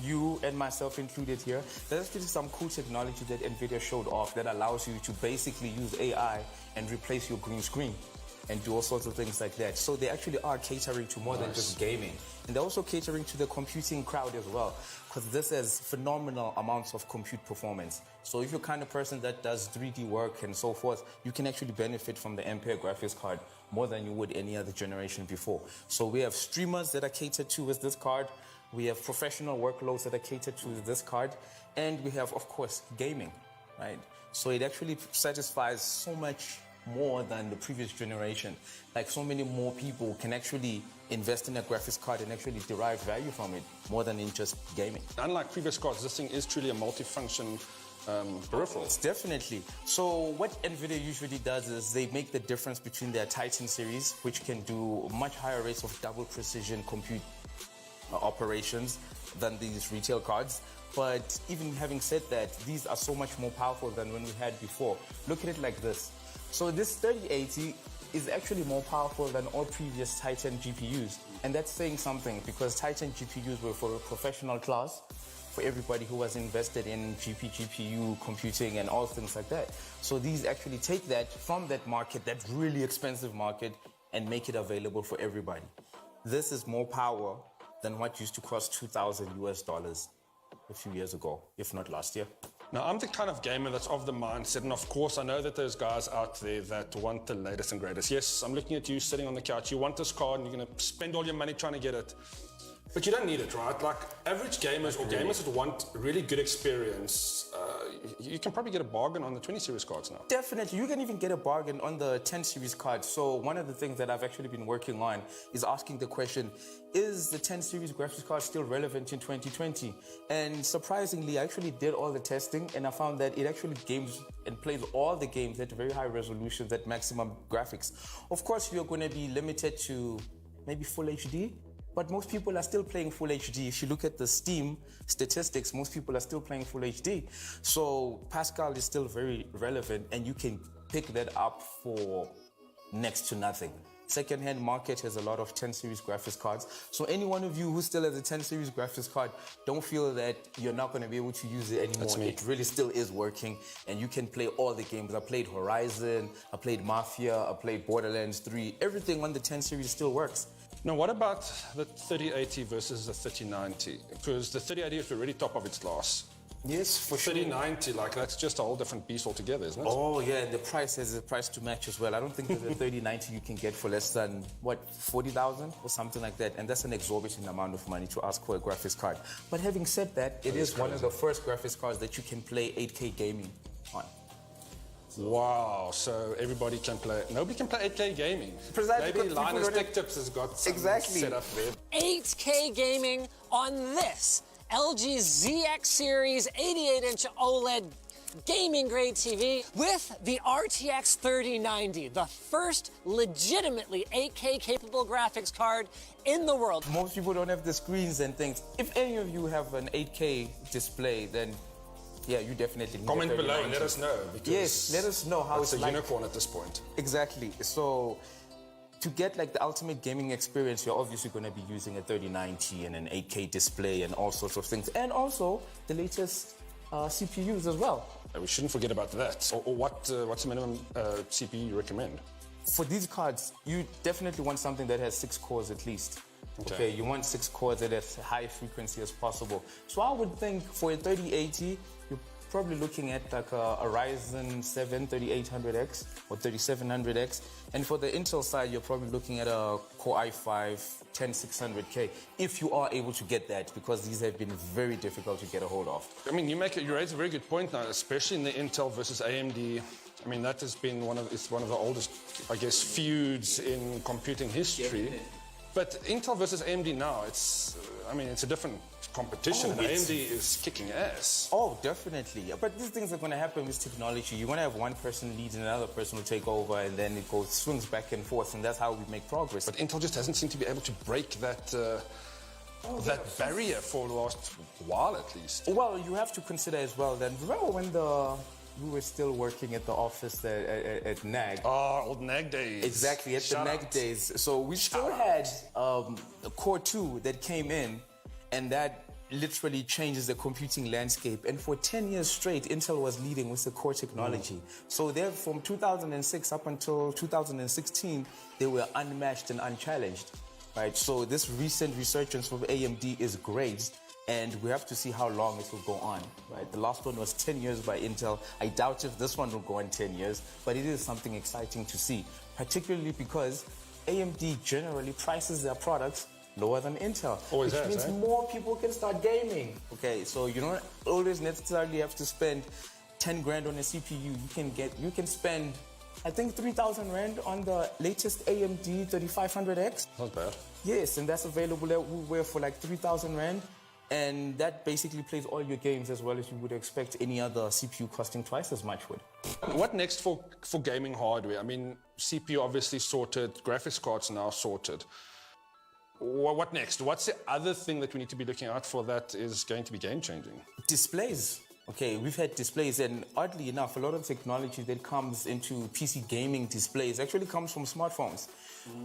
S12: you and myself included here, there's actually some cool technology that NVIDIA showed off that allows you to basically use AI and replace your green screen and do all sorts of things like that. So they actually are catering to more than just gaming. And they're also catering to the computing crowd as well, because this has phenomenal amounts of compute performance. So if you're the kind of person that does 3D work and so forth, you can actually benefit from the Ampere graphics card more than you would any other generation before. So we have streamers that are catered to with this card. We have professional workloads that are catered to this card, and we have, of course, gaming, right? So it actually satisfies so much more than the previous generation. Like, so many more people can actually invest in a graphics card and actually derive value from it more than in just gaming.
S13: Unlike previous cards, this thing is truly a multi-function peripheral.
S12: It's definitely. So what NVIDIA usually does is they make the difference between their Titan series, which can do much higher rates of double precision compute operations than these retail cards. But even having said that, these are so much more powerful than when we had before. Look at it like this. So this 3080 is actually more powerful than all previous Titan GPUs. And that's saying something, because Titan GPUs were for a professional class, for everybody who was invested in GPU computing and all things like that. So these actually take that from that market, that really expensive market, and make it available for everybody. This is more power than what used to cost $2,000 a few years ago, if not last year.
S13: Now, I'm the kind of gamer that's of the mindset, and of course, I know that there's guys out there that want the latest and greatest. Yes, I'm looking at you sitting on the couch. You want this card, and you're going to spend all your money trying to get it. But you don't need it, right? Like, average gamers or gamers that want really good experience, you can probably get a bargain on the 20 series cards now.
S12: Definitely. You can even get a bargain on the 10 series cards. So one of the things that I've actually been working on is asking the question, is the 10 series graphics card still relevant in 2020? And surprisingly, I actually did all the testing, and I found that it actually games and plays all the games at very high resolutions at maximum graphics. Of course, you're going to be limited to maybe full HD, but most people are still playing full HD. If you look at the Steam statistics, most people are still playing full HD. So Pascal is still very relevant, and you can pick that up for next to nothing. Second-hand market has a lot of 10 series graphics cards. So any one of you who still has a 10 series graphics card, don't feel that you're not going to be able to use it anymore.
S13: That's me.
S12: It really still is working, and you can play all the games. I played Horizon, I played Mafia, I played Borderlands 3. Everything on the 10 series still works.
S13: Now, what about the 3080 versus the 3090? Because the 3080 is already top of its class.
S12: Yes, for sure.
S13: 3090, like, that's just a whole different beast altogether, isn't it?
S12: Oh, yeah, and the price has a price to match as well. I don't think there's a 3090 you can get for less than, what, 40,000 or something like that. And that's an exorbitant amount of money to ask for a graphics card. But having said that, it is one of the first graphics cards that you can play 8K gaming on.
S13: Wow, so everybody can play. Nobody can play 8K gaming.
S12: Precisely,
S13: Maybe
S12: because
S13: Linus
S12: people don't
S13: Tech Tips has got something
S12: Exactly.
S13: set up there.
S6: 8K gaming on this LG ZX Series 88-inch OLED gaming grade TV with the RTX 3090, the first legitimately 8K capable graphics card in the world.
S12: Most people don't have the screens and things. If any of you have an 8K display, then yeah, you definitely need
S13: Comment
S12: a
S13: below,
S12: 3090.
S13: let us know. Because
S12: Yes, let us know how
S13: it's
S12: it's
S13: a
S12: like.
S13: unicorn at this point.
S12: Exactly. So to get like the ultimate gaming experience, you're obviously going to be using a 3090 and an 8K display and all sorts of things. And also the latest CPUs as well.
S13: We shouldn't forget about that. Or what's the minimum CPU you recommend?
S12: For these cards, you definitely want something that has 6 cores at least. Okay, you want 6 cores at as high frequency as possible. So I would think for a 3080, you're probably looking at like a Ryzen 7 3800X or 3700X. And for the Intel side, you're probably looking at a Core i5 10600K, if you are able to get that, because these have been very difficult to get a hold of.
S13: I mean, you raise a very good point now, especially in the Intel versus AMD. I mean, that has been one of the oldest, I guess, feuds in computing history. But Intel versus AMD now, it's a different competition, and AMD is kicking ass.
S12: Oh, definitely. But these things are going to happen with technology. You're going to have one person lead and another person will take over, and then it swings back and forth, and that's how we make progress.
S13: But Intel just hasn't seemed to be able to break that barrier for the last while, at least.
S12: Well, you have to consider as well that, remember when we were still working at the office at NAG.
S13: Oh, old NAG days.
S12: Exactly, at the NAG days. So we still had a Core 2 that came in, and that literally changes the computing landscape. And for 10 years straight, Intel was leading with the core technology. So there, from 2006 up until 2016, they were unmatched and unchallenged. Right? So this recent resurgence of AMD is great. And we have to see how long it will go on, right? The last one was 10 years by Intel. I doubt if this one will go on 10 years, but it is something exciting to see, particularly because AMD generally prices their products lower than Intel,
S13: Always
S12: which
S13: has,
S12: means more people can start gaming. Okay, so you don't always necessarily have to spend 10 grand on a CPU. You can spend, I think, 3,000 rand on the latest AMD 3500X.
S13: Not bad.
S12: Yes, and that's available everywhere for like 3,000 rand. And that basically plays all your games as well as you would expect any other CPU costing twice as much would.
S13: What next for gaming hardware? I mean, CPU obviously sorted, graphics cards now sorted. What next? What's the other thing that we need to be looking out for that is going to be game-changing?
S12: Displays. Okay, we've had displays, and oddly enough, a lot of technology that comes into PC gaming displays actually comes from smartphones.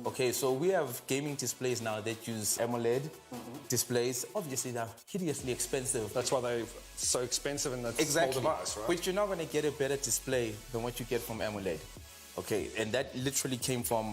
S12: Okay, so we have gaming displays now that use AMOLED displays. Obviously, they're hideously expensive.
S13: That's why they're so expensive in that small device, right?
S12: But you're not going to get a better display than what you get from AMOLED. Okay, and that literally came from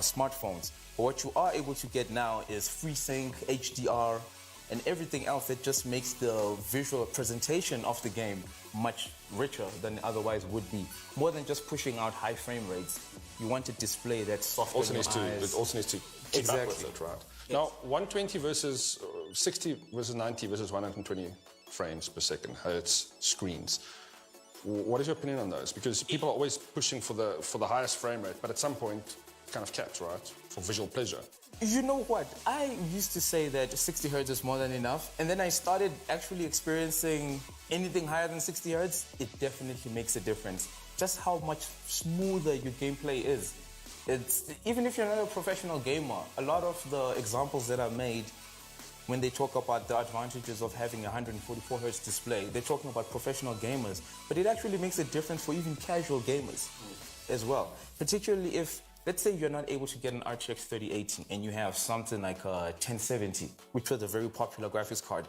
S12: smartphones. But what you are able to get now is FreeSync, HDR, and everything else that just makes the visual presentation of the game much richer than it otherwise would be. More than just pushing out high frame rates, you want a display that's soft on your eyes.
S13: It also needs to keep up with it, right? Yes. Now, 120 versus 60 versus 90 versus 120 frames per second, hertz screens. What is your opinion on those? Because people are always pushing for the highest frame rate, but at some point, it kind of caps, right? For visual pleasure.
S12: You know what? I used to say that 60 hertz is more than enough, and then I started actually experiencing anything higher than 60 hertz. It definitely makes a difference. Just how much smoother your gameplay is. Even if you're not a professional gamer, a lot of the examples that are made when they talk about the advantages of having a 144 hertz display, they're talking about professional gamers, but it actually makes a difference for even casual gamers. as well. Particularly if, let's say you're not able to get an RTX 3080 and you have something like a 1070, which was a very popular graphics card.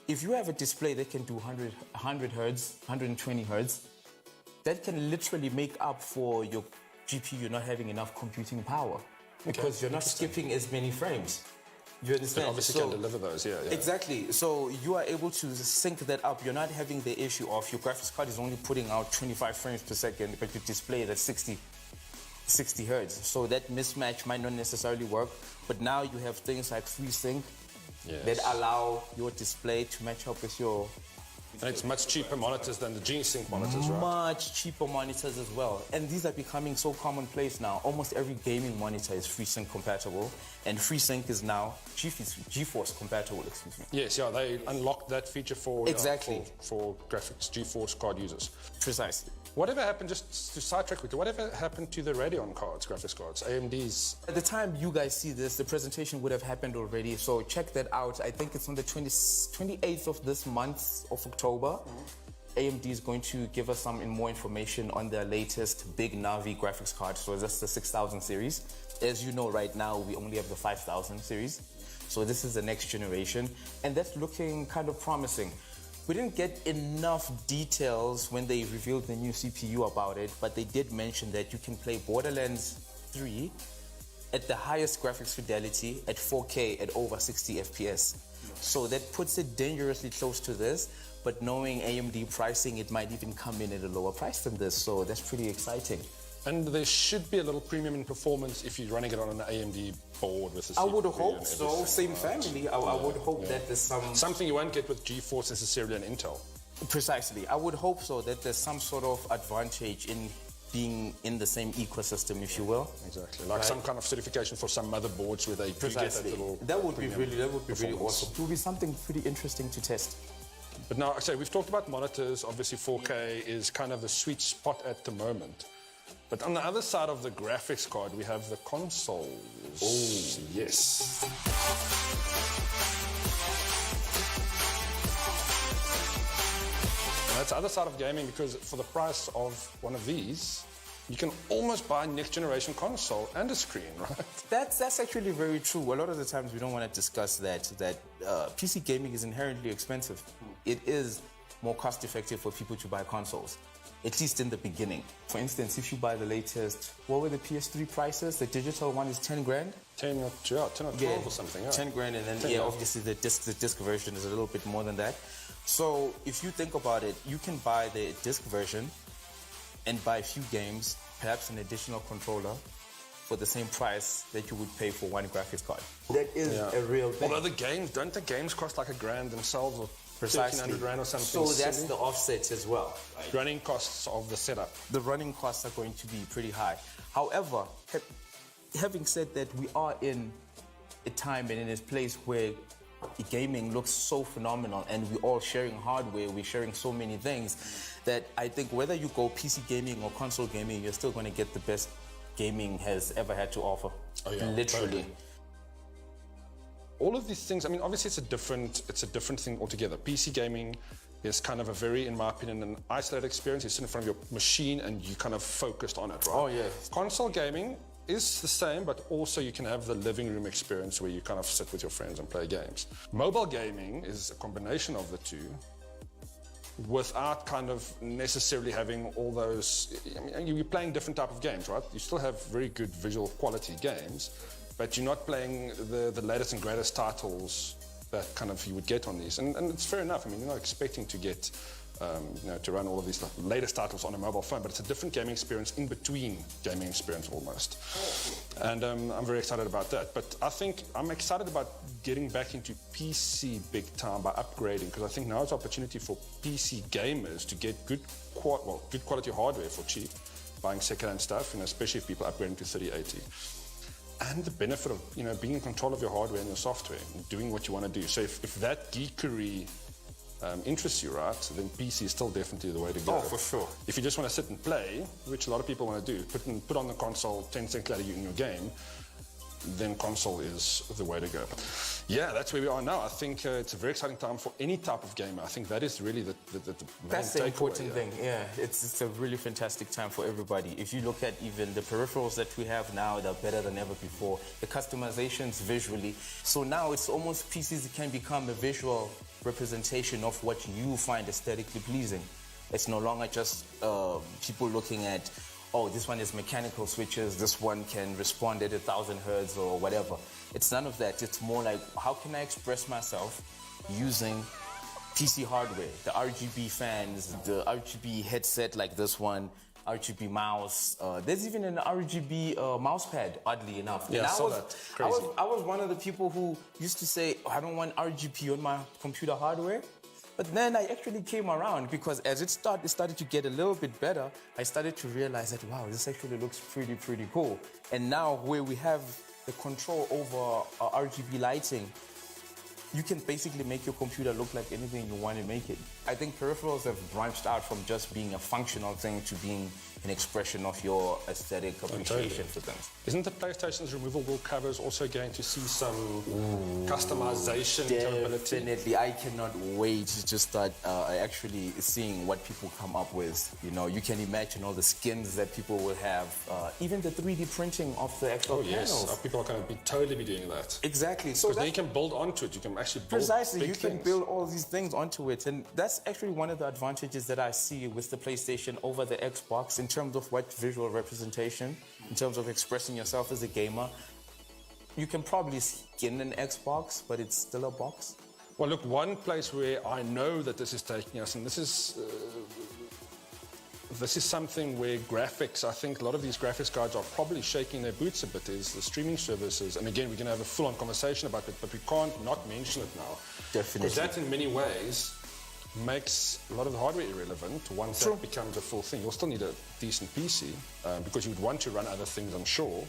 S12: If you have a display that can do 100 hertz, 120 hertz, that can literally make up for your GPU not having enough computing power because you're not skipping as many frames. You understand?
S13: It obviously can deliver those, yeah.
S12: Exactly. So you are able to sync that up. You're not having the issue of your graphics card is only putting out 25 frames per second, but your display is at 60 hertz. So that mismatch might not necessarily work. But now you have things like FreeSync that allow your display to match up with your...
S13: And it's much cheaper monitors than the G-Sync monitors, right?
S12: Much cheaper monitors as well. And these are becoming so commonplace now. Almost every gaming monitor is FreeSync compatible. And FreeSync is now GeForce compatible, excuse me.
S13: Yes, yeah, they unlocked that feature for for graphics GeForce card users.
S12: Precisely.
S13: Whatever happened, just to sidetrack quickly, whatever happened to the Radeon cards, graphics cards, AMD's?
S12: At the time you guys see this, the presentation would have happened already, so check that out. I think it's on the 28th of this month of October. AMD is going to give us some more information on their latest big Navi graphics card. So that's the 6000 series. As you know, right now, we only have the 5000 series. So this is the next generation, and that's looking kind of promising. We didn't get enough details when they revealed the new CPU about it, but they did mention that you can play Borderlands 3 at the highest graphics fidelity at 4K at over 60 FPS. So that puts it dangerously close to this, but knowing AMD pricing, it might even come in at a lower price than this, so that's pretty exciting.
S13: And there should be a little premium in performance if you're running it on an AMD board with a CPU.
S12: I would hope so. Same family. I would hope that there's
S13: something you won't get with GeForce necessarily and Intel.
S12: Precisely. I would hope so, that there's some sort of advantage in being in the same ecosystem, if you will.
S13: Exactly. Like some kind of certification for some motherboards where they do get that little
S12: That would be really awesome. It would be something pretty interesting to test.
S13: But now, so we've talked about monitors. Obviously, 4K is kind of the sweet spot at the moment. But on the other side of the graphics card, we have the consoles.
S12: Oh,
S13: yes. And that's the other side of gaming, because for the price of one of these, you can almost buy a next generation console and a screen, right?
S12: That's actually very true. A lot of the times we don't want to discuss that PC gaming is inherently expensive. It is more cost effective for people to buy consoles, at least in the beginning. For instance, if you buy the latest, what were the PS3 prices? The digital one is 10 grand?
S13: 10 or 12 or something, yeah.
S12: 10 grand, and then, obviously the disc version is a little bit more than that. So if you think about it, you can buy the disc version and buy a few games, perhaps an additional controller, for the same price that you would pay for one graphics card. That is a real thing.
S13: Although don't the games cost like $1,000 themselves, or
S12: Precisely.
S13: 1,300 rand or something?
S12: So that's the offset as well. Right?
S13: Running costs of the setup.
S12: The running costs are going to be pretty high. However, having said that, we are in a time and in a place where gaming looks so phenomenal, and we're all sharing hardware, we're sharing so many things, that I think whether you go PC gaming or console gaming, you're still going to get the best gaming has ever had to offer.
S13: Oh, yeah,
S12: literally.
S13: Totally. All of these things, I mean, obviously it's a different thing altogether. PC gaming is kind of a very, in my opinion, an isolated experience. You sit in front of your machine and you kind of focused on it, right?
S12: Oh, yeah.
S13: Console gaming is the same, but also you can have the living room experience where you kind of sit with your friends and play games. Mobile gaming is a combination of the two, without kind of necessarily having all those. I mean, you're playing different type of games, right? You still have very good visual quality games, but you're not playing the latest and greatest titles that kind of you would get on these. And it's fair enough. I mean, you're not expecting to get, to run all of these latest titles on a mobile phone, but it's a different gaming experience in between gaming experience almost. And I'm very excited about that. But I think I'm excited about getting back into PC big time by upgrading, because I think now is an opportunity for PC gamers to get good quality hardware for cheap, buying second-hand stuff, especially if people are upgrading to 3080. And the benefit of being in control of your hardware and your software and doing what you want to do. So if that geekery interests you, right, then PC is still definitely the way to go.
S12: Oh, for sure.
S13: If you just want to sit and play, which a lot of people want to do, put on the console, 10 seconds later you're in your game, then console is the way to go. Yeah, that's where we are now. I think it's a very exciting time for any type of gamer. I think that is really the main
S12: That's the
S13: takeaway,
S12: important thing. Yeah, it's a really fantastic time for everybody. If you look at even the peripherals that we have now, they're better than ever before. The customizations visually. So now it's almost PCs can become a visual representation of what you find aesthetically pleasing. It's no longer just people looking at, oh, this one is mechanical switches, this one can respond at 1,000 hertz or whatever. It's none of that. It's more like, how can I express myself using PC hardware? The RGB fans, the RGB headset like this one, RGB mouse. There's even an RGB mouse pad, oddly enough.
S13: Yeah,
S12: And
S13: I saw that. Crazy.
S12: I was one of the people who used to say, oh, I don't want RGB on my computer hardware. But then I actually came around because as it started to get a little bit better, I started to realize that, wow, this actually looks pretty cool. And now where we have the control over RGB lighting, you can basically make your computer look like anything you want to make it. I think peripherals have branched out from just being a functional thing to being an expression of your aesthetic appreciation for things.
S13: Isn't the PlayStation's removable covers also going to see some customization capability?
S12: Definitely. I cannot wait to start actually seeing what people come up with. You know, you can imagine all the skins that people will have, even the 3D printing of the actual panels.
S13: Yes, people are going to totally be doing that.
S12: Exactly. So
S13: Because then you can build onto it. You can actually build
S12: precisely,
S13: big
S12: you can
S13: things.
S12: build all these things onto it, and that's actually one of the advantages that I see with the PlayStation over the Xbox in terms of what visual representation, in terms of expressing yourself as a gamer. You can probably skin an Xbox, but it's still a box.
S13: Well, look, one place where I know that this is taking us, and this is something where graphics, I think a lot of these graphics guys are probably shaking their boots a bit, is the streaming services. And again, we're going to have a full-on conversation about it, but we can't not mention it now.
S12: Definitely.
S13: Because that, in many ways, makes a lot of the hardware irrelevant once that becomes a full thing. You'll still need a decent PC, because you would want to run other things, I'm sure.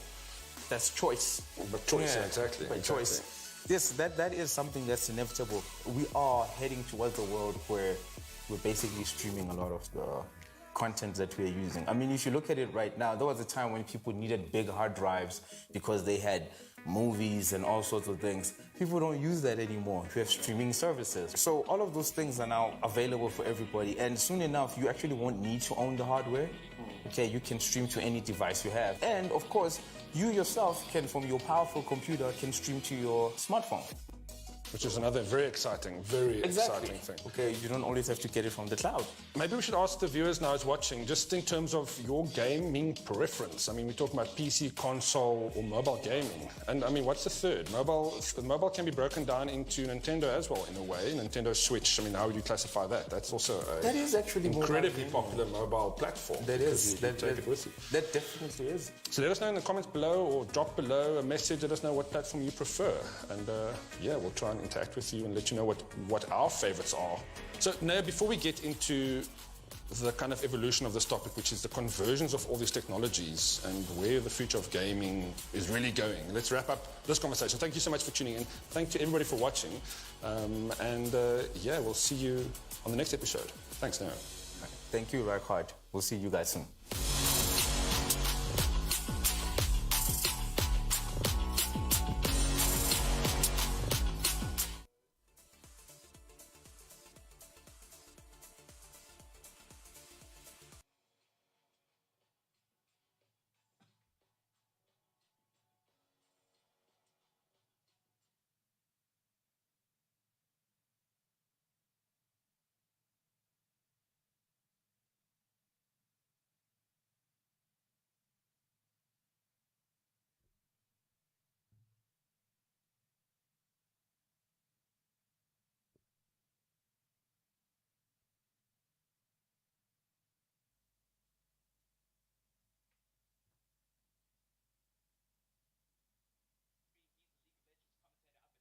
S12: That's choice.
S13: But choice, exactly.
S12: But choice. Yes, that is something that's inevitable. We are heading towards a world where we're basically streaming a lot of the content that we're using. I mean, if you look at it right now, there was a time when people needed big hard drives because they had movies and all sorts of things. People don't use that anymore. We have streaming services. So all of those things are now available for everybody. And soon enough, you actually won't need to own the hardware. Okay, you can stream to any device you have. And of course, you yourself can, from your powerful computer, can stream to your smartphone.
S13: Which is another very exciting thing.
S12: Okay, you don't always have to get it from the cloud.
S13: Maybe we should ask the viewers now who's watching, just in terms of your gaming preference. I mean, we're talking about PC, console, or mobile gaming. And I mean, what's the third? Mobile can be broken down into Nintendo as well, in a way. Nintendo Switch, I mean, how would you classify that? That's also
S12: That is actually
S13: incredibly popular mobile platform.
S12: That is.
S13: That take it with you.
S12: That definitely is.
S13: So let us know in the comments below, or drop below a message. Let us know what platform you prefer. And yeah, we'll try and interact with you and let you know what our favorites are. So now, before we get into the kind of evolution of this topic, which is the conversions of all these technologies and where the future of gaming is really going, let's wrap up this conversation. Thank you so much for tuning in. Thank you everybody for watching. Yeah, we'll see you on the next episode. Thanks, Nero.
S12: Thank you, Raikard. We'll see you guys soon.